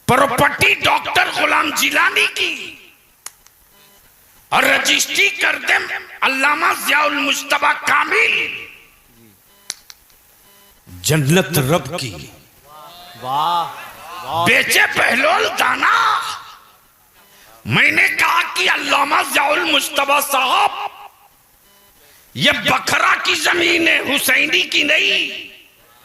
प्रॉपर्टी डॉक्टर गुलाम जिलानी की और रजिस्ट्री कर दे अल्लामा ज़ियाउल मुज्तबा कामिल। जन्नत रब की। वाह। बेचे बहलोल दाना। मैंने कहा कि अल्लामा ज़ियाउल मुज्तबा साहब, ये बखरा की जमीन है, हुसैनी की नहीं।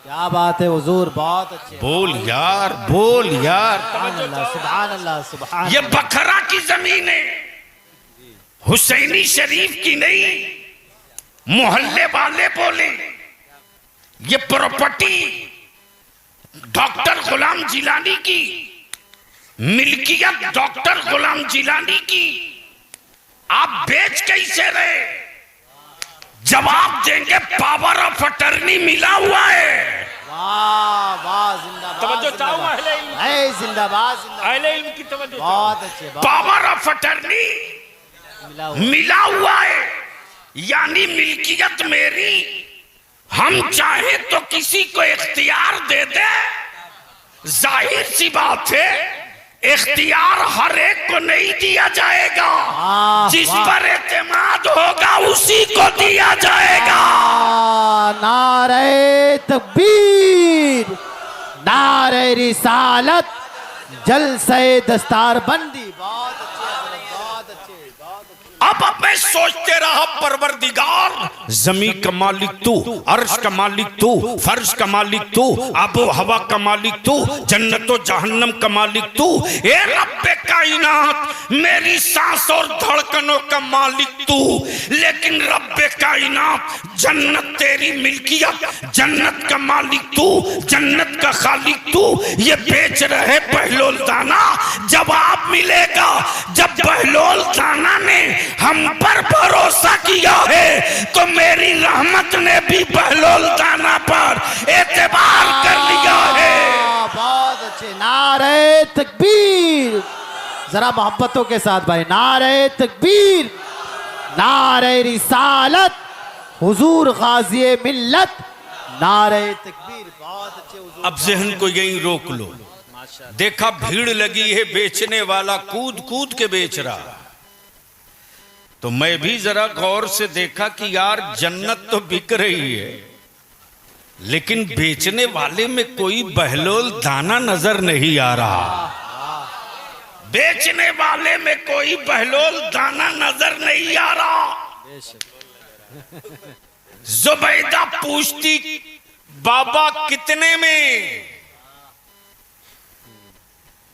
क्या बात है हुजूर, बहुत अच्छे। बोल यार, बोल यार। सुभान अल्लाह, सुभान अल्लाह, सुभान। ये बखरा की जमीन है, हुसैनी शरीफ की नहीं। मोहल्ले वाले बोले ये प्रॉपर्टी डॉक्टर गुलाम जिलानी की, मिल्कियत डॉक्टर गुलाम जिलानी की। आप बेच कैसे रहे? जवाब देंगे पावर ऑफ अटर्नी मिला हुआ है। वाह वाह, जिंदाबाद। तवज्जो चाहो अहले इल्म, जिंदाबाद, जिंदाबाद। अहले इल्म की तवज्जो। बहुत अच्छे। पावर ऑफ अटर्नी मिला हुआ है, यानी मिल्कियत मेरी। हम चाहे तो किसी को इख्तियार दे दे। जाहिर सी बात है, इख्तियार हर एक को नहीं दिया जाएगा। जिस पर एतमाद होगा उसी को दिया जाएगा। नारे तकबीर, नारे रिसालत, जलसे दस्तार बंदी। बहुत अच्छे, बहुत अच्छे, बहुत अच्छे। अब अब मैं सोचते रहा परवरदिगार, जमी का मालिक तू, अर्श का मालिक तू, फर्श का मालिक तू, आबो हवा का मालिक तू, जन्नतो जहन्नम का मालिक तू, ए रब्बे कायनात मेरी सांस और धड़कनों का मालिक तू। लेकिन रब्बे कायनात जन्नत तेरी मिल्कियत, जन्नत का मालिक तू, जन्नत का खालिक तू, ये बेच रहे बहलोल दाना। जब आप मिलेगा, जब बहलोल दाना ने हम पर भरोसा किया है तो मेरी रहमत ने भी बहलोल दाना पर एतबार कर लिया है। बहुत अच्छे, नारे तकबीर, जरा मोहब्बतों के साथ भाई, नारे तकबीर, नारे रिसालत, हुजूर गाज़ी मिल्लत, नारे तकबीर। बहुत अच्छे हुजूर। अब जहन को यहीं रोक लो। देखा भीड़ लगी है, बेचने वाला कूद कूद के बेच रहा। तो मैं भी जरा गौर से देखा कि यार जन्नत तो बिक रही है, लेकिन बेचने वाले में कोई बहलोल दाना नजर नहीं आ रहा। बेचने वाले में कोई बहलोल दाना नजर नहीं आ रहा। जुबैदा पूछती, बाबा कितने में,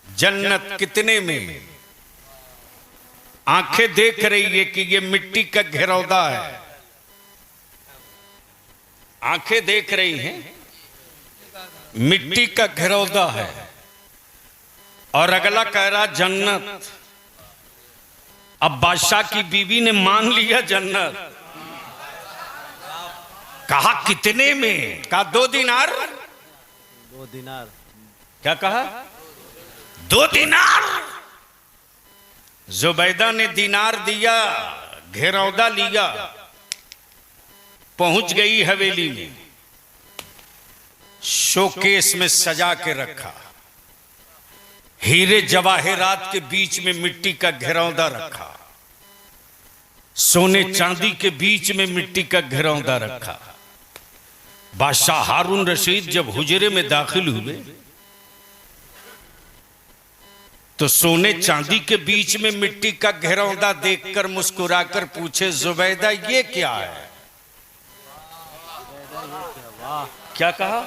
जन्नत कितने में? आंखें देख रही है कि ये मिट्टी का घेरौदा है, आंखें देख रही हैं मिट्टी का घेरौदा है। और अगला कह रहा जन्नत। अब बादशाह की बीवी ने मान लिया जन्नत। कहा कितने में? कहा 2 दिनार। 2 दिनार। क्या कहा? 2 दिनार। जुबैदा ने दिनार दिया, घेरौदा लिया, पहुंच गई हवेली में, शोकेस में सजा के रखा, हीरे जवाहरात के बीच में मिट्टी का घेरौदा रखा, सोने चांदी के बीच में मिट्टी का घेरौदा रखा। बादशाह हारून रशीद जब हुजरे में दाखिल हुए तो सोने चांदी के बीच में मिट्टी का घेरौदा देखकर मुस्कुराकर पूछे, जुबैदा ये क्या है? क्या कहा?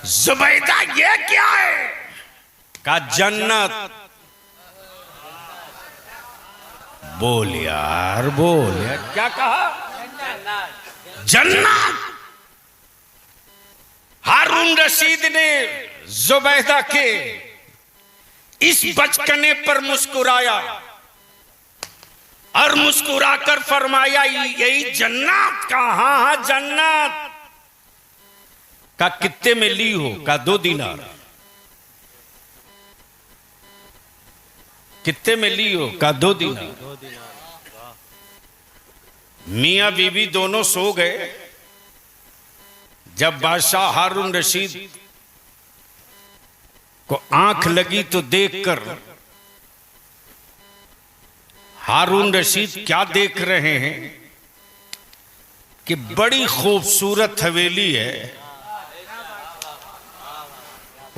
जुबैदा ये क्या है? कहा जन्नत। बोल यार, बोल यार, क्या कहा? जन्नत। हारून रशीद ने जुबैदा के इस बचकने पर मुस्कुराया और मुस्कुराकर फरमाया, यही जन्नत का? हाँ जन्नत। का कितने में ली हो? का 2 दिनार। कितने में ली हो? का 2 दिनार। मियां बीवी दोनों सो गए। जब बादशाह हारून रशीद को आंख लगी तो देखकर, हारून रशीद क्या देख रहे हैं कि बड़ी खूबसूरत हवेली है,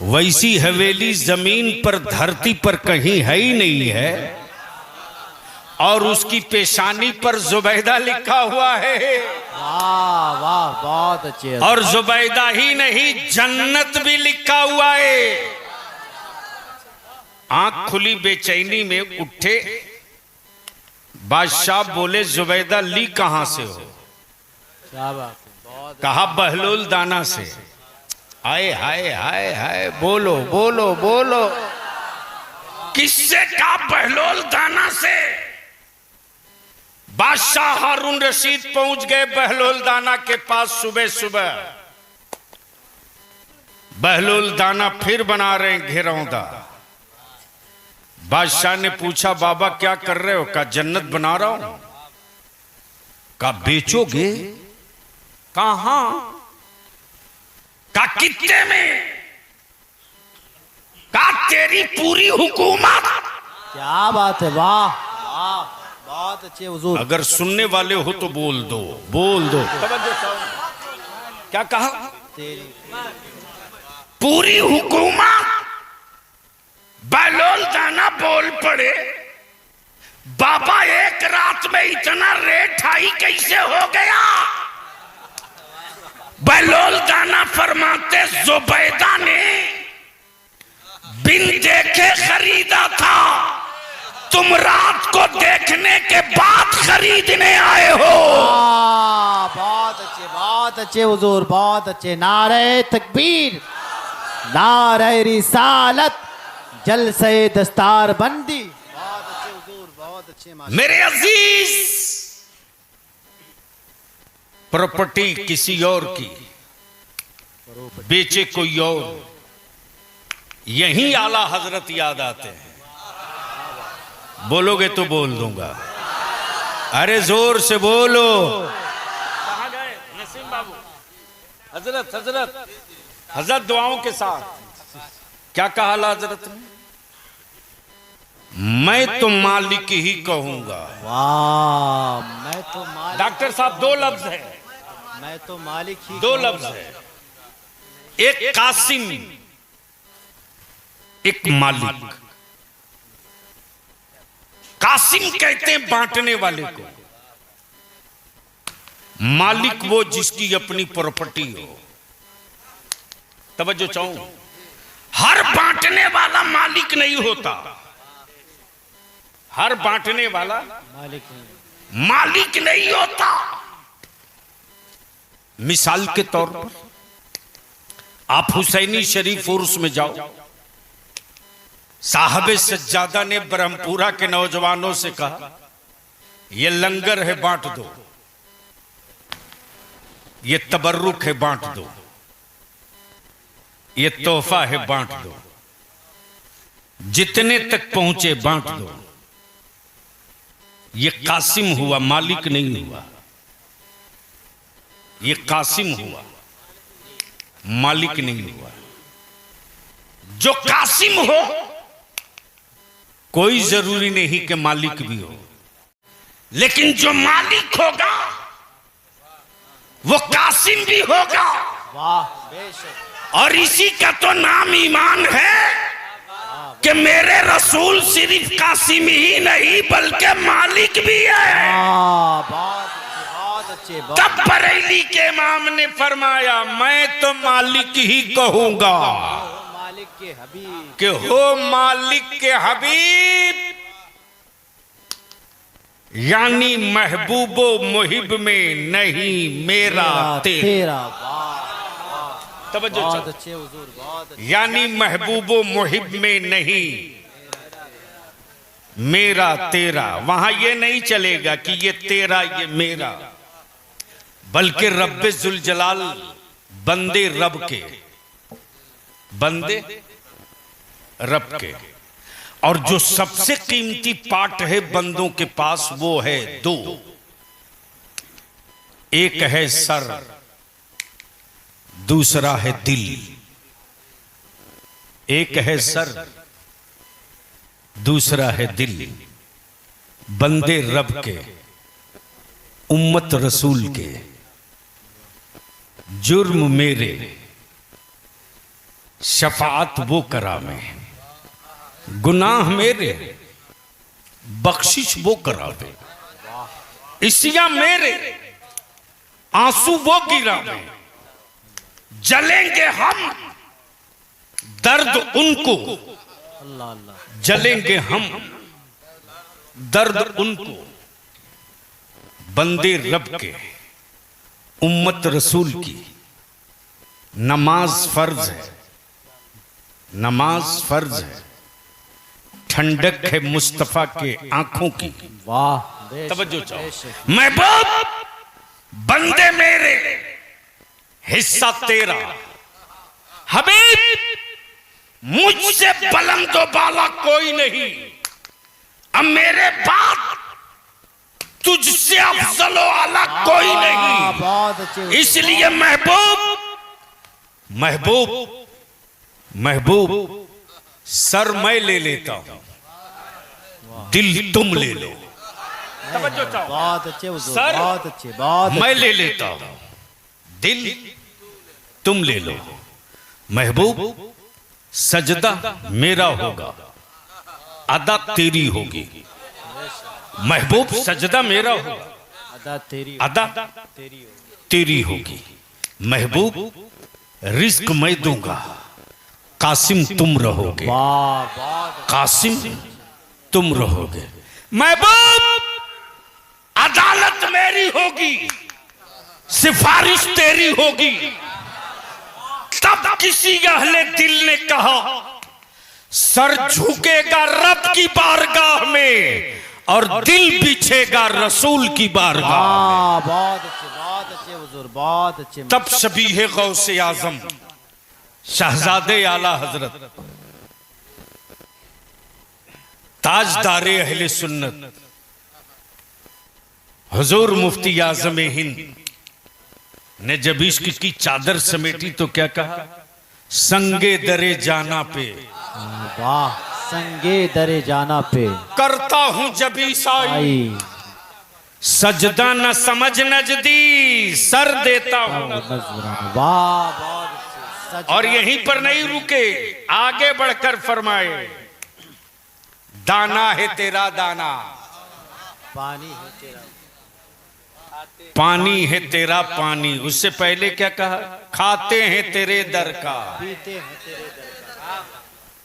वैसी हवेली जमीन पर धरती पर कहीं है ही नहीं है, और उसकी पेशानी पर जुबैदा लिखा हुआ है। वाह वाह, बहुत अच्छे। और जुबैदा ही नहीं, जन्नत भी लिखा हुआ है। आंख खुली बेचैनी में उठे बादशाह, बोले जुबैदा ली कहां से हो? क्या बात है? कहा बहलोल दाना से। हाय हाय हाय हाय, बोलो बोलो बोलो। किससे? कहा बहलोल दाना से। बादशाह हारून रशीद पहुंच गए बहलोल दाना के पास सुबह सुबह। बहलोल दाना फिर बना रहे हैं घेरौदा। बादशाह ने पूछा, बाबा क्या कर रहे हो? का जन्नत बना रहा हूं। का बेचोगे? कहां? का कितने में? का तेरी पूरी हुकूमत। क्या बात है, वाह वाह, बहुत अच्छे हुजूर। अगर सुनने वाले हो तो बोल दो, बोल दो। क्या कहा? पूरी हुकूमत। बहलोल दाना बोल पड़े, बाबा एक रात में इतना रेट हाई कैसे हो गया? बहलोल दाना फरमाते जुबैदा ने बिन देखे खरीदा था, तुम रात को देखने के बाद खरीदने आए हो। बहुत अच्छे हुजूर, बहुत अच्छे। नारे तकबीर, नारे रिसालत, जलसे दस्तार बंदी। बहुत अच्छे हुजूर, बहुत अच्छे। मेरे अजीज, प्रॉपर्टी किसी और की, बेचे कोई और, यही आला हजरत याद आते हैं। बोलोगे तो बोल दूंगा, अरे जोर से बोलो। कहां गए नसीम बाबू? हजरत हजरत हजरत दुआओं के साथ क्या कहा आला हजरत ने? मैं तो मालिक ही कहूंगा। वाह, मैं तो मालिक। डॉक्टर साहब, दो लफ्ज है, मैं तो मालिक ही। दो लफ्ज है, एक कासिम, एक मालिक। कासिम कहते हैं बांटने वाले को, मालिक वो जिसकी अपनी प्रॉपर्टी हो। तवज्जो चाहूं, हर बांटने वाला मालिक नहीं होता, हर बांटने वाला मालिक नहीं होता। मिसाल के तौर पर आप हुसैनी शरीफ उर्स में जाओ, साहब सज्जादा ने ब्रह्मपुरा के नौजवानों से कहा, ये लंगर है बांट दो, ये तबर्रुक है बांट दो, ये तोहफा है बांट दो, जितने तक पहुंचे बांट दो। ये कासिम हुआ, मालिक नहीं हुआ। ये कासिम हुआ, मालिक नहीं हुआ। जो कासिम हो, कोई जरूरी नहीं कि मालिक भी हो, लेकिन जो मालिक होगा वो कासिम भी होगा। वाह, बेशक। और इसी का तो नाम ईमान है कि मेरे रसूल सिर्फ कासिम ही नहीं बल्कि मालिक भी है। बहुत अच्छे। तब बरेली के इमाम ने फरमाया, मैं तो मालिक ही कहूंगा। मालिक के हबीब, कि हो मालिक के हबीब, यानी महबूबो मुहिब में नहीं मेरा तेरा। तवज्जो, बहुत अच्छे हुजूर, बहुत अच्छे। यानी महबूबो मुहिब में नहीं मेरा तेरा। वहां ये नहीं चलेगा कि ये तेरा ये मेरा, बल्कि रब्बे जुल जलाल बंदे रब के, बंदे रब के। और जो सबसे कीमती पार्ट है बंदों के पास वो है दो, एक है सर, दूसरा है दिल। एक है सर, दूसरा है दिल। बंदे रब के, उम्मत रसूल के, जुर्म मेरे, शफाअत वो करावे, गुनाह मेरे, बख्शिश वो करावे, इसिया मेरे, आंसू वो गिरावे। जलेंगे हम, दर्द उनको, अल्लाह अल्लाह। जलेंगे हम, दर्द उनको। बंदे रब के, उम्मत रसूल की। नमाज फर्ज है, नमाज फर्ज है। ठंडक है मुस्तफा के आंखों की। वाह, तवज्जो चाहो। महबूब, बंदे मेरे, हिस्सा तेरा। हबीब, मुझसे बुलंद व बाला कोई नहीं। अब मेरे बाद तुझसे अफजल व आला कोई नहीं। बहुत अच्छे। इसलिए महबूब, महबूब, महबूब, सर मैं ले लेता हूं, दिल तुम ले लो। तवज्जो चाहो। बहुत अच्छे हुजूर, सर बहुत अच्छे, बहुत मैं अच्छे। ले लेता हूं, दिल तुम ले लो। महबूब, सजदा मेरा होगा, अदा तेरी होगी। महबूब सजदा मेरा होगा, अदा तेरी अदा तेरी तेरी होगी। महबूब रिस्क मैं दूंगा, कासिम तुम रहोगे, वाह वाह कासिम तुम रहोगे। महबूब अदालत मेरी होगी, सिफारिश तेरी होगी। तब किसी अहले दिल ने कहा सर झुकेगा रब की बारगाह में और दिल बिछेगा रसूल की बारगाह। वाह बहुत अच्छे हुजूर, बहुत अच्छे। तब शबीह गौसे आजम शहजादे आला हजरत ताजदारे अहले सुन्नत हुजूर मुफ्ती आजम हिंद ने जब इश्क की चादर समेटी तो क्या कहा, संगे दरे जाना पे, वाह, संगे दरे जाना पे करता हूं जब ईसाई, आई सजदा न समझ नजदी सर देता हूं। नजराना। वाह बहुत अच्छे। सजदा और यहीं पर नहीं रुके, आगे बढ़कर फरमाए दाना है तेरा दाना, पानी है तेरा, पानी है तेरा पानी। उससे पहले क्या कहा, खाते हैं तेरे दर का, पीते हैं तेरे दर का,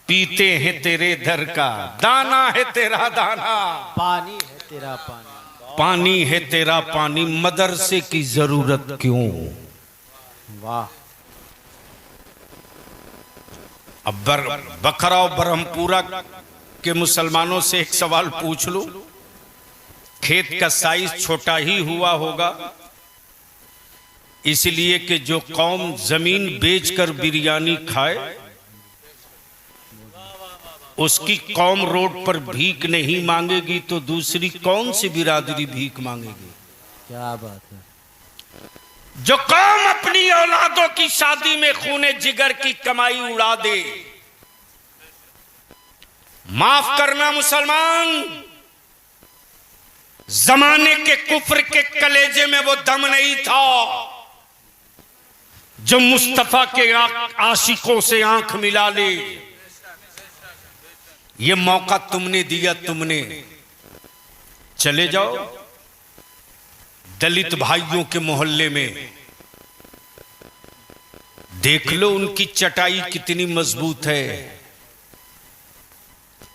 पीते हैं तेरे दर का, दाना है तेरा दाना, पानी है तेरा पानी, पानी है तेरा पानी, मदरसे की जरूरत क्यों। वाह। अब बखरा और ब्रह्मपुरा के मुसलमानों से एक सवाल पूछ लो, खेत का साइज छोटा ही हुआ होगा इसलिए कि जो कौम जमीन बेचकर बिरयानी खाए उसकी कौम रोड पर भीख नहीं मांगेगी तो दूसरी कौन सी बिरादरी भीख मांगेगी। क्या बात है। जो कौम अपनी औलादों की शादी में खूने जिगर की कमाई उड़ा दे, माफ करना मुसलमान, जमाने के कुफ्र के कलेजे में वो दम नहीं था जो मुस्तफा के आशिकों से आंख मिला ले। ये मौका तुमने दिया, तुमने चले जाओ दलित भाइयों के मोहल्ले में, देख लो उनकी चटाई कितनी मजबूत है।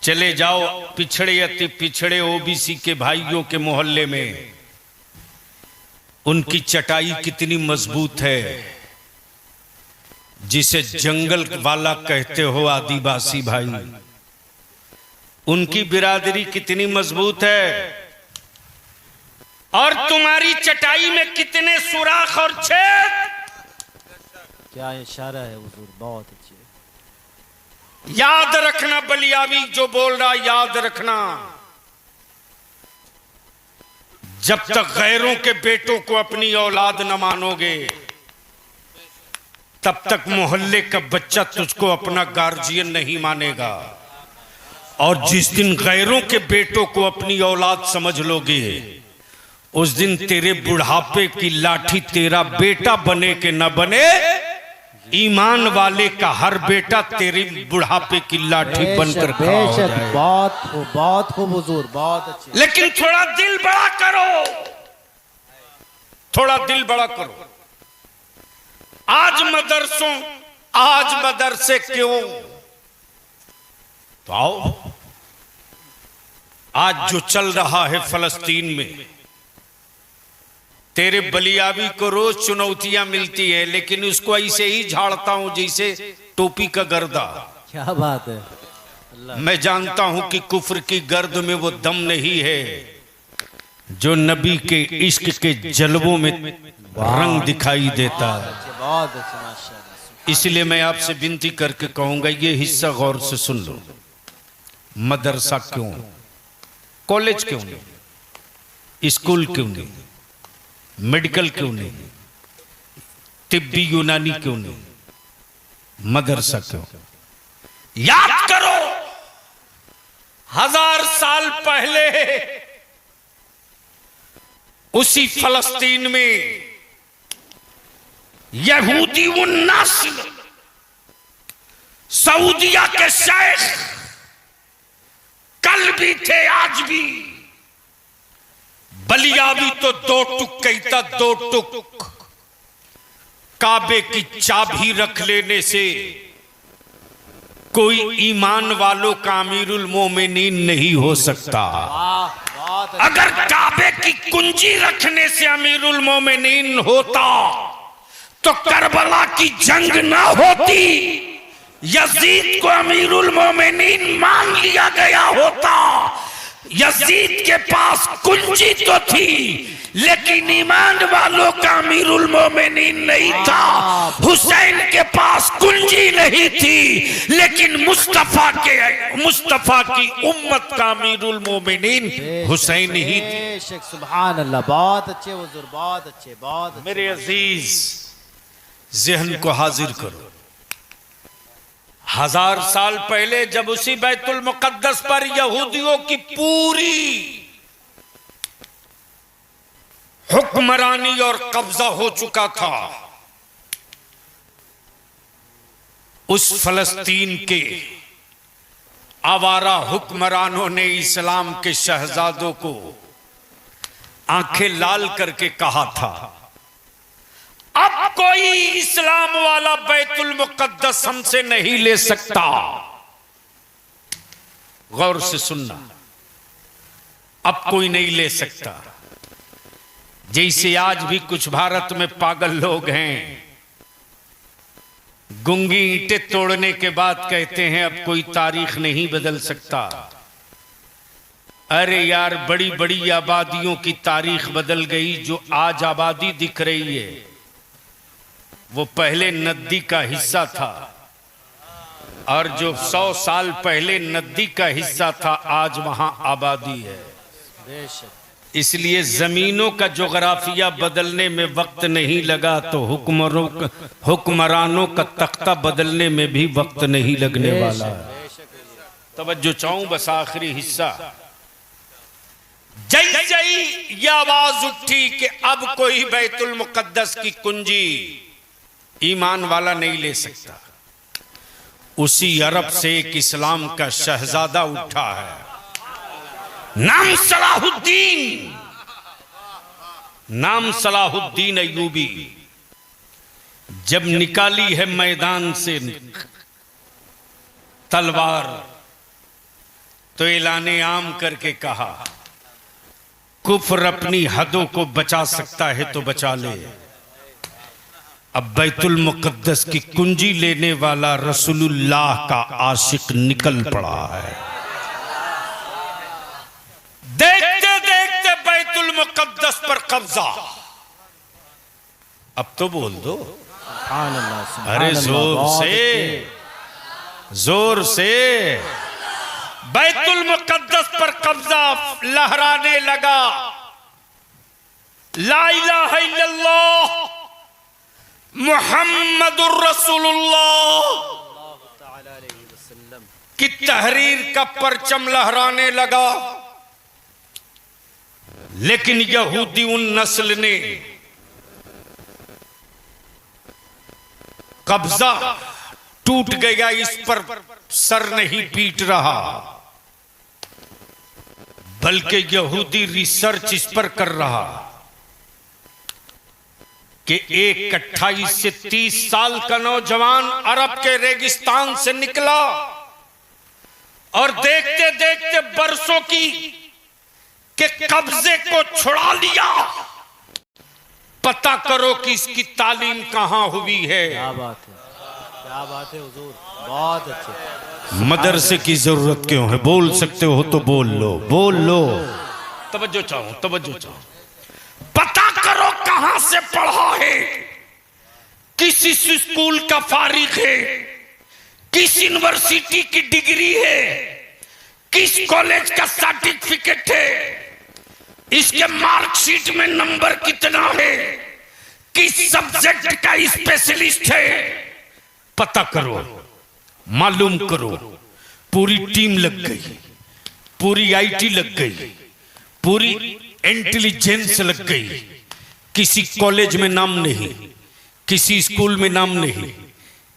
चले जाओ पिछड़े अति पिछड़े ओबीसी के भाइयों के मोहल्ले में, उनकी चटाई कितनी मजबूत है। जिसे जंगल वाला कहते हो आदिवासी भाई, उनकी बिरादरी कितनी मजबूत है। और तुम्हारी चटाई में कितने सुराख और छेद। क्या इशारा है हुजूर, बहुत अच्छे। याद रखना बलियावी जो बोल रहा, याद रखना, जब तक गैरों के बेटों को अपनी औलाद न मानोगे तब तक मोहल्ले का बच्चा तुझको अपना गार्जियन नहीं मानेगा। और जिस दिन गैरों के बेटों को अपनी औलाद समझ लोगे उस दिन तेरे बुढ़ापे की लाठी तेरा बेटा बने के न बने, ईमान वाले का हर बेटा तेरी बुढ़ापे की लाठी बनकर खड़ा हो जाए। बहुत खूब हुजूर, बहुत अच्छे। लेकिन थोड़ा दिल बड़ा करो, थोड़ा दिल बड़ा करो। आज मदरसे क्यों, तो आओ आज जो चल रहा है फलस्तीन में, तेरे बलियावी को रोज चुनौतियां मिलती है लेकिन उसको ऐसे ही झाड़ता हूं जैसे टोपी का गर्दा। क्या बात है। मैं जानता हूं कि कुफ्र की गर्द में वो दम नहीं है जो नबी के इश्क के जलवों में रंग दिखाई देता है। बहुत अच्छे माशाअल्लाह। इसलिए मैं आपसे विनती करके कहूंगा ये हिस्सा गौर से सुन लो। मदरसा क्यों, कॉलेज क्यों नहीं, स्कूल क्यों नहीं, मेडिकल क्यों नहीं, तिब्बी यूनानी क्यों नहीं, मदरसा क्यों। याद करो 1000 साल पहले उसी फलस्तीन में यहूदी उन्नास्ल सऊदिया के शेख कल भी थे आज भी, बलिया भी तो दो टुक कहता, दो टुक। काबे की चाबी रख लेने से कोई ईमान वालों का अमीरुल मोमिनीन नहीं हो सकता। अगर काबे की कुंजी रखने से अमीरुल मोमिनीन होता तो करबला की जंग ना होती, यजीद को अमीरुल मोमिनीन मान लिया गया होता। यजीद के पास कुंजी तो थी लेकिन ईमान वालों का अमीरुल मोमिनीन नहीं था। हुसैन के पास कुंजी नहीं थी लेकिन मुस्तफा की उम्मत का अमीरुल मोमिनीन हुसैन ही थे। सुभान अल्लाह, बहुत अच्छे हुजूर, बहुत अच्छे, बहुत अच्छे। मेरे अजीज, जहन को हाजिर करो, 1000 साल पहले जब उसी बैतुल मुकद्दस पर यहूदियों की पूरी हुक्मरानी और कब्जा हो चुका था, उस फलस्तीन के आवारा हुक्मरानों ने इस्लाम के शहजादों को आंखें लाल करके कहा था, अब कोई इस्लाम वाला बैतुल मुकद्दस हमसे नहीं ले सकता। गौर से सुनना, अब कोई नहीं ले सकता। जैसे आज भी कुछ भारत में पागल लोग हैं, गुंगी ईंटें तोड़ने के बाद कहते हैं अब कोई तारीख नहीं बदल सकता। अरे यार, बड़ी बड़ी आबादियों की तारीख बदल गई। जो आज आबादी दिख रही है वो पहले नदी का हिस्सा था, और जो 100 साल पहले नदी का हिस्सा था आज वहां आबादी है। इसलिए जमीनों का जोग्राफिया बदलने में वक्त नहीं लगा तो हुक्मरानों का तख्ता बदलने में भी वक्त नहीं लगने वाला। तवज्जो चाहूं, बस आखिरी हिस्सा। जय जय ये आवाज उठी कि अब कोई बैतुल मुकद्दस की कुंजी ईमान वाला नहीं ले सकता। उसी अरब से एक इस्लाम का शहजादा उठा है, नाम सलाहुद्दीन, नाम सलाहुद्दीन अय्यूबी। जब निकाली है मैदान से तलवार तो ऐलाने आम करके कहा, कुफ्र अपनी हदों को बचा सकता है तो बचा ले। अब बैतुल मुकद्दस की कुंजी लेने वाला रसूलुल्लाह का आशिक निकल पड़ा है। देखते देखते बैतुल मुकद्दस पर कब्जा। अब तो बोल दो, अरे जोर से, जोर से। बैतुल मुकद्दस पर कब्जा लहराने लगा, ला इलाहा इल्लल्लाह मुहम्मदुर रसूलुल्लाह की तहरीर का परचम लहराने लगा। लेकिन यहूदी उन नस्ल ने कब्जा टूट गया, इस पर सर नहीं पीट रहा, बल्कि यहूदी रिसर्च इस पर कर रहा कि एक 28 से 30 साल का नौजवान अरब के रेगिस्तान से निकला और देखते देखते बरसों की के कब्जे को छुड़ा लिया। पता करो कि इसकी तालीम कहां हुई है। क्या बात है, क्या बात है हुजूर, बहुत अच्छे। मदरसे की जरूरत क्यों है? बोल सकते हो तो बोल लो, बोल लो। तवज्जो चाहो, तवज्जो चाहो। पता करो कहां से पढ़ा है, किस स्कूल का फारिग है, किस यूनिवर्सिटी की डिग्री है, किस कॉलेज का सर्टिफिकेट है, इसके मार्कशीट में नंबर कितना है, किस सब्जेक्ट का स्पेशलिस्ट है। पता करो, मालूम करो। पूरी टीम लग गई, पूरी आईटी लग गई, पूरी इंटेलिजेंस लग गई। किसी कॉलेज में नाम नहीं, किसी स्कूल में नाम नहीं,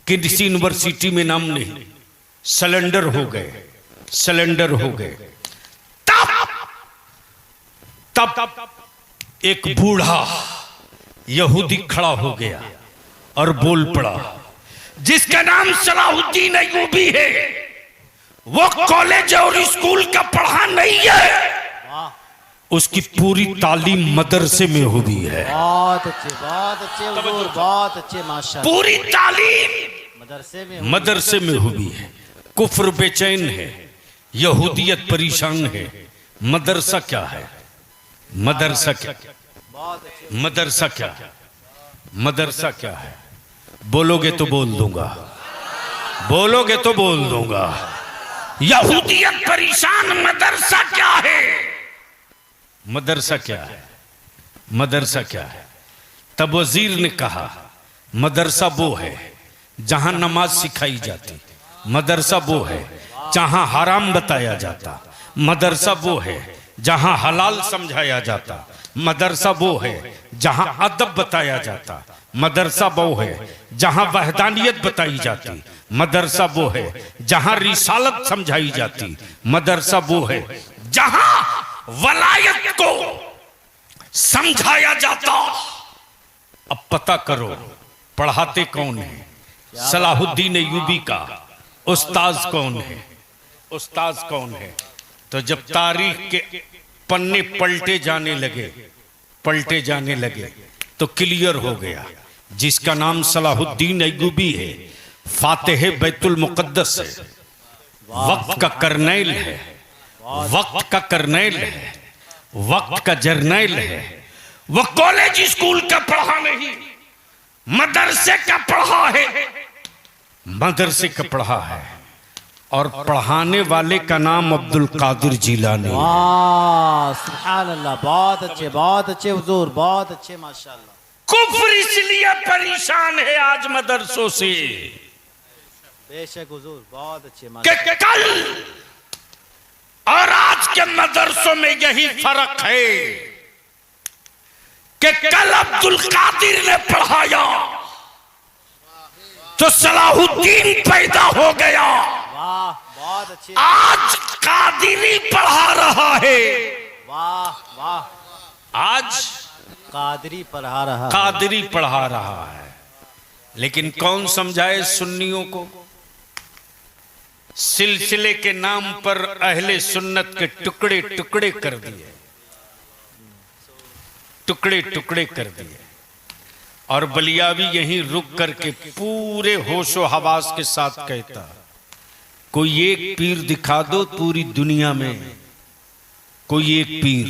किसी यूनिवर्सिटी में नाम नहीं। सिलेंडर हो गए, सिलेंडर हो गए। तब एक बूढ़ा यहूदी खड़ा हो गया और बोल पड़ा, जिसका नाम सलाहुद्दीन अय्यूबी है, वो कॉलेज और स्कूल का पढ़ा नहीं है, उसकी पूरी तालीम मदरसे में हुई है। बहुत अच्छे हुजूर, बहुत अच्छे माशाअल्लाह। पूरी तालीम मदरसे में हुई है। कुफ्र बेचैन है, यहूदियत परेशान है। मदरसा क्या है? मदरसा क्या? मदरसा क्या है? मदरसा क्या है? बोलोगे तो बोल दूंगा, बोलोगे तो बोल दूंगा। यहूदियत परेशान, मदरसा क्या है? मदरसा क्या है? मदरसा क्या है? तब वजीर ने कहा, मदरसा वो है जहां नमाज सिखाई जाती, मदरसा वो है जहां हराम बताया जाता, मदरसा वो है जहां हलाल समझाया जाता, मदरसा वो है जहां अदब बताया जाता, मदरसा वो है जहां वहदानियत बताई जाती, मदरसा वो है जहां रिसालत समझाई जाती, मदरसा वो है जहां वलायत को समझाया जाता। अब पता करो पढ़ाते कौन है? सलाहुद्दीन अय्यूबी का उस्ताद कौन है? उस्ताद कौन है? तो जब तारीख के पन्ने पलटे जाने लगे तो क्लियर हो गया, जिसका नाम सलाहुद्दीन अय्यूबी है, फातिह बैतुल मुक़द्दस है, वक्त का करनैल है, वक्त का करनैल है, वक्त का जर्नैल है। वो कॉलेज स्कूल का पढ़ा नहीं, मदरसे का पढ़ा है, मदरसे का पढ़ा है। और पढ़ाने वाले का नाम अब्दुल कादिर जिलानी। वाह सुभान अल्लाह, बहुत अच्छे हुजूर, बहुत अच्छे माशाअल्लाह। कुफ्र इसलिए परेशान है आज मदरसों से, बेशक हुजूर, बहुत अच्छे कि माशाअल्लाह। कल और आज के मदरसों में यही फर्क है कि कल अब्दुल कादिर ने पढ़ाया तो सलाहुद्दीन पैदा हो गया, वाह बहुत अच्छे। आज कादिरी पढ़ा रहा है। वाह वाह, आज कादरी पढ़ा रहा, कादिरी पढ़ा रहा है। लेकिन कौन समझाए सुन्नियों को? सिलसिले के नाम पर अहले सुन्नत के टुकड़े टुकड़े कर दिए, टुकड़े टुकड़े कर दिए। और बलियावी यहीं रुक करके पूरे होशो हवास के साथ कहता, कोई एक पीर दिखा दो पूरी दुनिया में, कोई एक पीर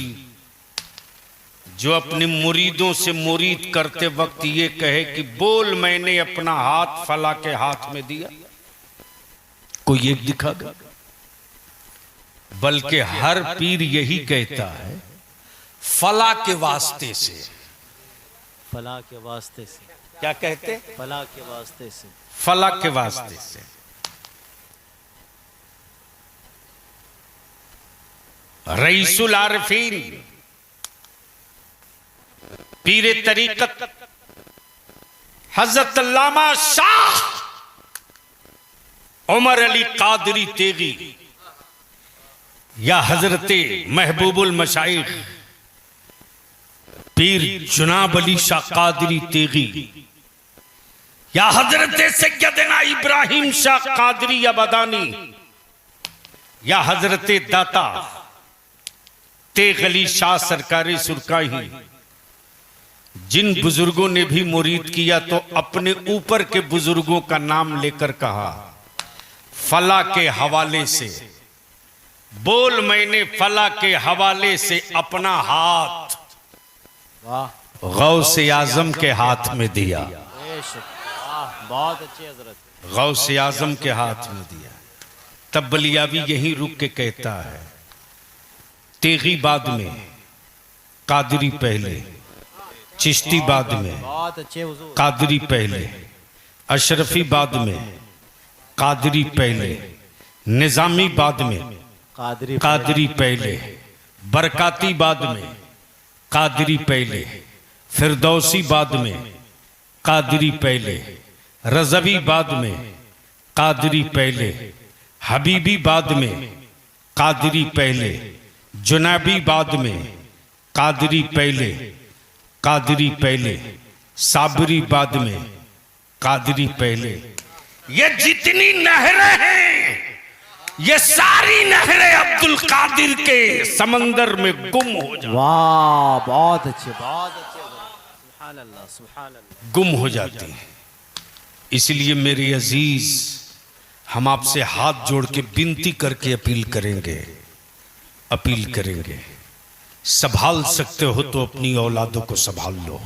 जो अपने मुरीदों से मुरीद करते वक्त ये कहे कि बोल मैंने अपना हाथ फला के हाथ में दिया। कोई एक दिखा दो। बल्कि हर पीर यही कहता है, फला के वास्ते से। फला के वास्ते से क्या कहते? फला के वास्ते से, फला के वास्ते से। रईसुल आरिफीन पीरे तरीकत हजरत अल्लामा शाह उमर अली कादरी तेगी या हजरते महबूबुल मशाइख पीर जुनाब अली शाह कादरी तेगी या हजरते सैयदना इब्राहिम शाह कादरी अबदानी या हजरते दाता तेग अली शाह सरकारी सुरकाही, जिन बुजुर्गों ने भी मुरीद किया तो अपने ऊपर के बुजुर्गों का नाम लेकर कहा, फला के हवाले से बोल मैंने फला के हवाले से अपना हाथ गौसे आजम के हाथ में दिया। बहुत अच्छे हजरत, गौसे आजम के हाथ में दिया। तब बलियावी यहीं रुक के कहता है, तेगी बाद में, कादरी पहले, चिश्ती बाद में, बहुत अच्छे हुजूर, कादरी पहले, अशरफी बाद में, कादरी पहले, निजामी बाद में, कादरी पहले, बरकाती बाद में, कादरी पहले, फिरदौसी बाद में, कादरी पहले, रज़वी बाद में, कादरी पहले, हबीबी बाद में, कादरी पहले, जुनाबी बाद में, कादरी पहले, कादरी पहले, साबरी बाद में, कादरी पहले। ये जितनी नहरें हैं, ये सारी नहरें अब्दुल कादिर के समंदर में गुम हो जाती। वाह, बहुत अच्छे, बहुत अच्छे। सुभान अल्लाह, सुभान अल्लाह। गुम हो जाती हैं। इसलिए मेरे अजीज, हम आपसे हाथ जोड़ के विनती करके अपील करेंगे, संभाल सकते हो तो अपनी औलादों को संभाल लो।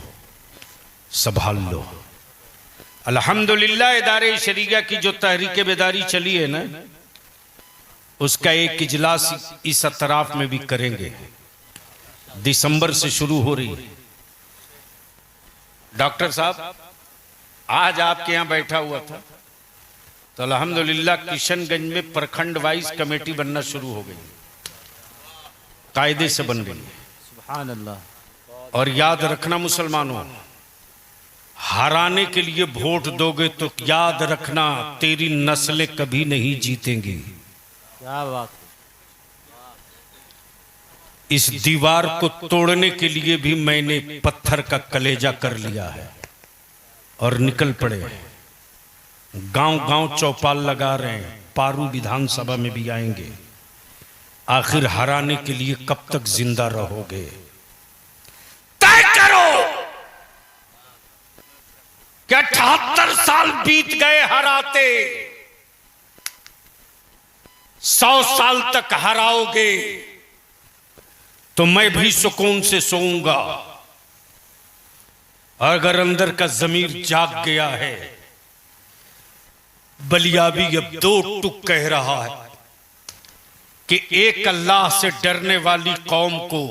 अल्हम्दुलिल्लाह इदारे शरीया की जो तहरीक बेदारी चली है ना, उसका एक इजलास इस अतराफ में भी करेंगे। दिसंबर से शुरू हो रही है। डॉक्टर साहब आज आपके यहां बैठा हुआ था तो अल्हम्दुलिल्लाह किशनगंज में प्रखंड वाइज कमेटी बनना शुरू हो गई, कायदे से बन गई। सुभान अल्लाह। और याद रखना मुसलमानों, हराने के लिए वोट दोगे तो याद रखना तेरी नस्लें कभी नहीं जीतेंगी। क्या बात। इस दीवार को तोड़ने के लिए भी मैंने पत्थर का कलेजा कर लिया है और निकल पड़े। गांव चौपाल लगा रहे हैं, पारू विधानसभा में भी आएंगे। आखिर हराने के लिए कब तक जिंदा रहोगे? तय करो कि 78 साल बीत गए हराते, 100 साल तक हराओगे तो मैं भी सुकून से सोऊंगा। अगर अंदर का जमीर जाग गया है, बलियाबी अब 2 टुक कह रहा है कि एक अल्लाह से डरने वाली कौम को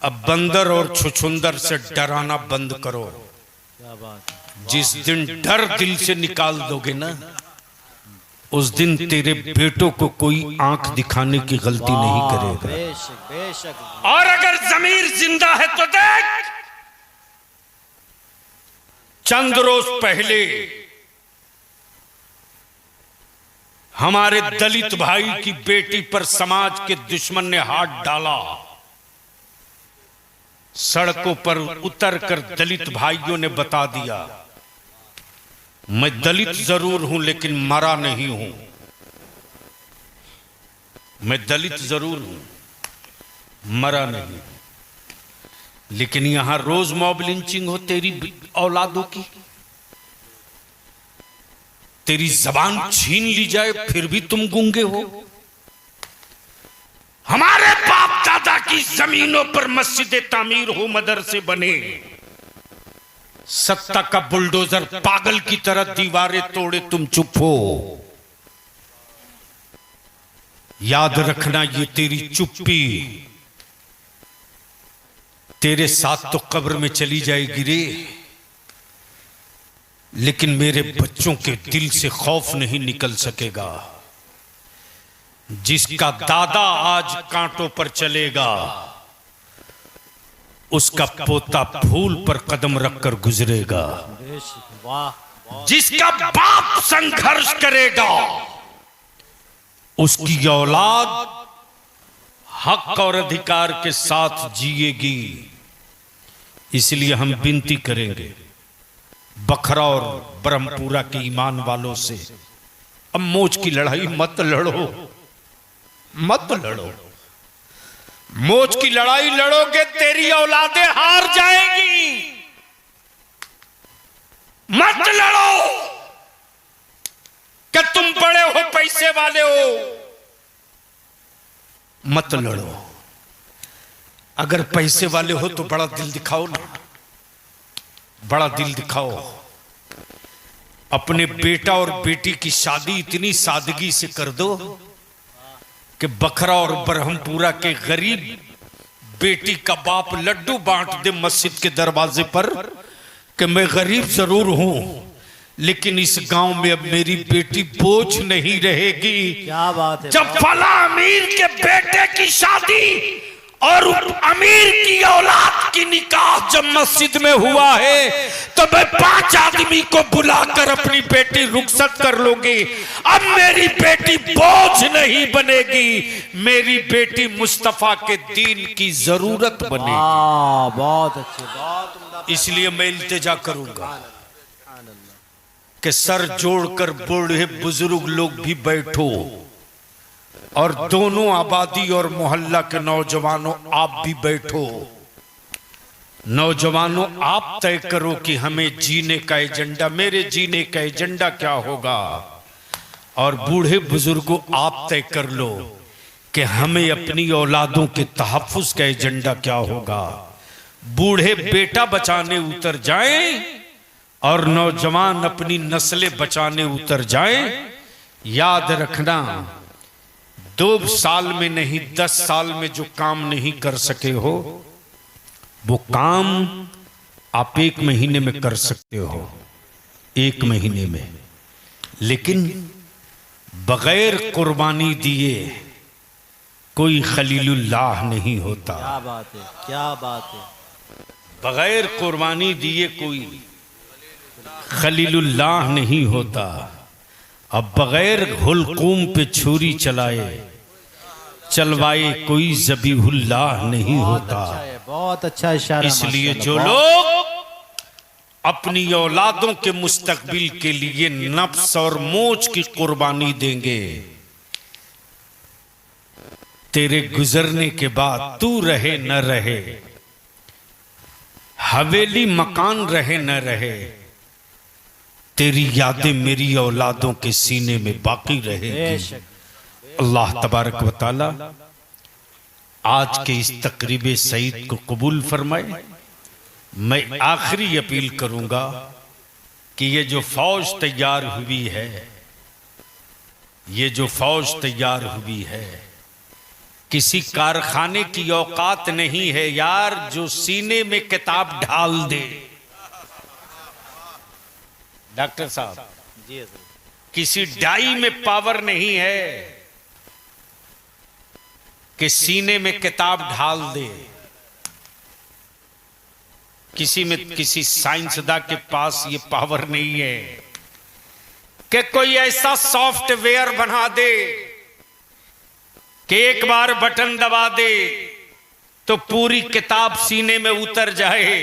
अब बंदर और छुछुंदर से डराना बंद करो। क्या बात। जिस दिन डर दिल से निकाल दोगे ना, उस दिन तेरे बेटों को कोई आंख दिखाने की गलती नहीं करेगा। बेशक, बेशक। और अगर जमीर जिंदा है तो देख, चंद रोज पहले हमारे दलित भाई की बेटी पर समाज के दुश्मन ने हाथ डाला। सड़कों पर उतरकर दलित भाइयों ने बता दिया, मैं दलित जरूर हूं लेकिन मरा नहीं हूं। मैं दलित जरूर हूं, मरा नहीं। लेकिन यहां रोज मॉब लिंचिंग हो तेरी औलादों की, तेरी जबान छीन ली जाए फिर भी तुम गूंगे हो। हमारे बाप दादा की जमीनों पर मस्जिद तामीर हो, मदरसे बने, सत्ता का बुलडोजर पागल की तरह दीवारें तोड़े, तुम चुप हो। याद रखना ये तेरी चुप्पी तेरे साथ तो कब्र में चली जाएगी रे, लेकिन मेरे बच्चों के दिल से खौफ नहीं निकल सकेगा। जिसका दादा आज कांटों पर चलेगा, उसका पोता फूल पर कदम रखकर गुजरेगा। वाह। जिसका बाप संघर्ष करेगा, उसकी औलाद हक और अधिकार के साथ जिएगी। इसलिए हम विनती करेंगे बखरा और ब्रह्मपुरा के ईमान वालों से, अब मौज की लड़ाई मत लड़ो, मत लड़ो। मौज की लड़ाई लड़ोगे तेरी औलादें हार जाएंगी। मत लड़ो कि तुम बड़े हो, पैसे वाले हो, मत लड़ो। अगर पैसे वाले हो तो बड़ा दिल दिखाओ ना, बड़ा दिल दिखाओ। अपने बेटा और बेटी की शादी इतनी सादगी से कर दो कि बखरा और ब्रह्मपुरा के गरीब बेटी का बाप लड्डू बांट दे मस्जिद के दरवाजे पर कि मैं गरीब जरूर हूं लेकिन इस गांव में अब मेरी बेटी बोझ नहीं रहेगी। क्या बात है। जब फला अमीर के बेटे की शादी और अमीर की औलाद की निकाह जब मस्जिद में हुआ है तो मैं 5 आदमी को बुलाकर अपनी बेटी रुखसत कर लूंगी। अब मेरी बेटी बोझ नहीं बनेगी, मेरी बेटी मुस्तफा के दीन की जरूरत बनेगी। बहुत अच्छे, बहुत उम्दा। इसलिए मैं इल्तिजा करूंगा कि सर जोड़कर बूढ़े बुजुर्ग लोग भी बैठो और दोनों आबादी और मोहल्ला के नौजवानों आप भी बैठो। नौजवानों आप तय करो कि हमें जीने का एजेंडा, मेरे जीने का एजेंडा क्या होगा, और बूढ़े बुजुर्गों आप तय कर लो कि हमें अपनी औलादों के तहफ्फुज का एजेंडा क्या होगा। बूढ़े बेटा बचाने उतर जाएं और नौजवान अपनी नस्लें बचाने उतर जाएं। याद रखना, 2 साल में नहीं 10 साल में जो काम नहीं कर सके हो वो काम आप 1 महीने में कर सकते हो, 1 महीने में। लेकिन बगैर कुर्बानी दिए कोई खलीलुल्लाह नहीं होता। क्या बात है, क्या बात है। बगैर कुर्बानी दिए कोई खलीलुल्लाह नहीं होता। अब बगैर हुलकूम पे छुरी चलवाए कोई ज़बीहुल्लाह नहीं होता। बहुत अच्छा इशारा। इसलिए जो लोग अपनी औलादों के मुस्तकबिल के लिए नफ्स और मोच की कुर्बानी देंगे, तेरे गुजरने के बाद तू रहे न रहे, हवेली मकान रहे न रहे, तेरी यादें मेरी औलादों के सीने में बाकी रहेगी। अल्लाह तबारक व तआला आज के इस तकरीब सईद को कबूल फरमाए। मैं आखिरी अपील करूंगा कि ये जो फौज तैयार हुई है, ये जो फौज तैयार हुई है, किसी कारखाने की औकात नहीं है यार जो सीने में किताब ढाल दे। डॉक्टर साहब जी, किसी डाई में पावर नहीं है कि सीने में किताब ढाल दे। किसी साइंसदा के पास ये पावर नहीं है कि कोई ऐसा सॉफ्टवेयर बना दे कि एक बार बटन दबा दे तो पूरी किताब सीने में उतर जाए।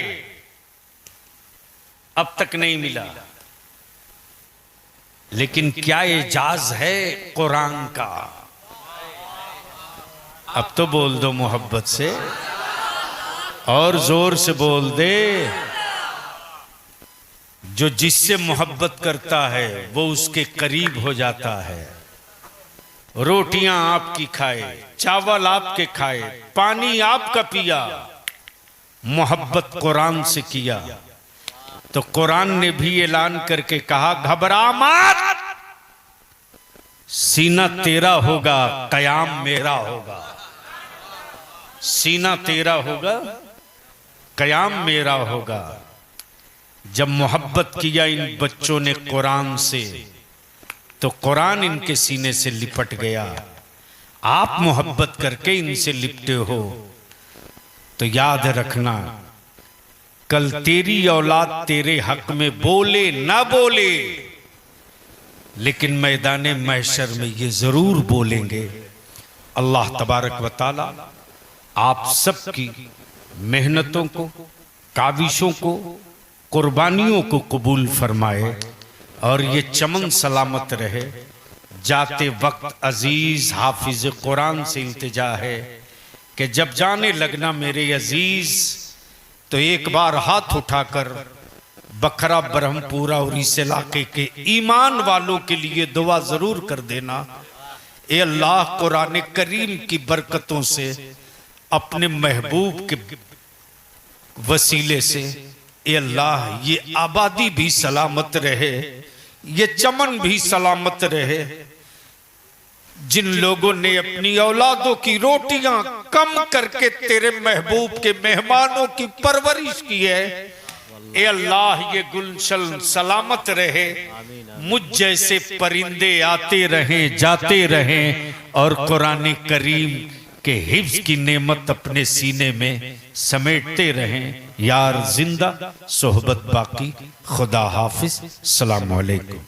अब तक नहीं मिला। लेकिन क्या एजाज है कुरान का। अब तो बोल दो मोहब्बत से, और जोर से बोल दे। जो जिससे मोहब्बत करता है वो उसके करीब हो जाता है। रोटियां आपकी खाए, चावल आपके खाए, पानी आपका पिया, मोहब्बत कुरान से किया तो कुरान ने भी ऐलान करके कहा, घबरा मत, सीना तेरा होगा, कयाम मेरा होगा। सीना तेरा होगा, कयाम मेरा होगा। जब मोहब्बत किया इन बच्चों ने कुरान से तो कुरान इनके सीने से लिपट गया। आप मोहब्बत करके इनसे लिपटे हो तो याद रखना, कल तेरी औलाद तेरे हक में बोले ना बोले, लेकिन मैदाने महशर में ये जरूर बोलेंगे। अल्लाह तबारक व तआला आप सबकी मेहनतों को, काविशों को, कुर्बानियों को कबूल फरमाए और ये चमन सलामत रहे। जाते वक्त अजीज हाफिज कुरान से इल्तिजा है कि जब जाने लगना मेरे अजीज तो एक बार हाथ उठाकर बखरा, ब्रह्मपुरा और इस इलाके के ईमान वालों के लिए दुआ जरूर कर देना। ए अल्लाह, कुरान करीम की बरकतों से, अपने महबूब के वसीले से, ए अल्लाह ये आबादी भी सलामत रहे, ये चमन भी सलामत रहे। जिन लोगों ने अपनी औलादों की रोटियां कम करके तेरे महबूब के मेहमानों की परवरिश की है, ए अल्लाह ये गुलशन सलामत रहे। मुझ जैसे परिंदे आते रहें, जाते रहें और कुरान करीम कि हिफ्ज की नेमत अपने सीने में समेटते रहें। यार जिंदा, सोहबत बाकी, खुदा हाफिज, सलाम अलैकुम।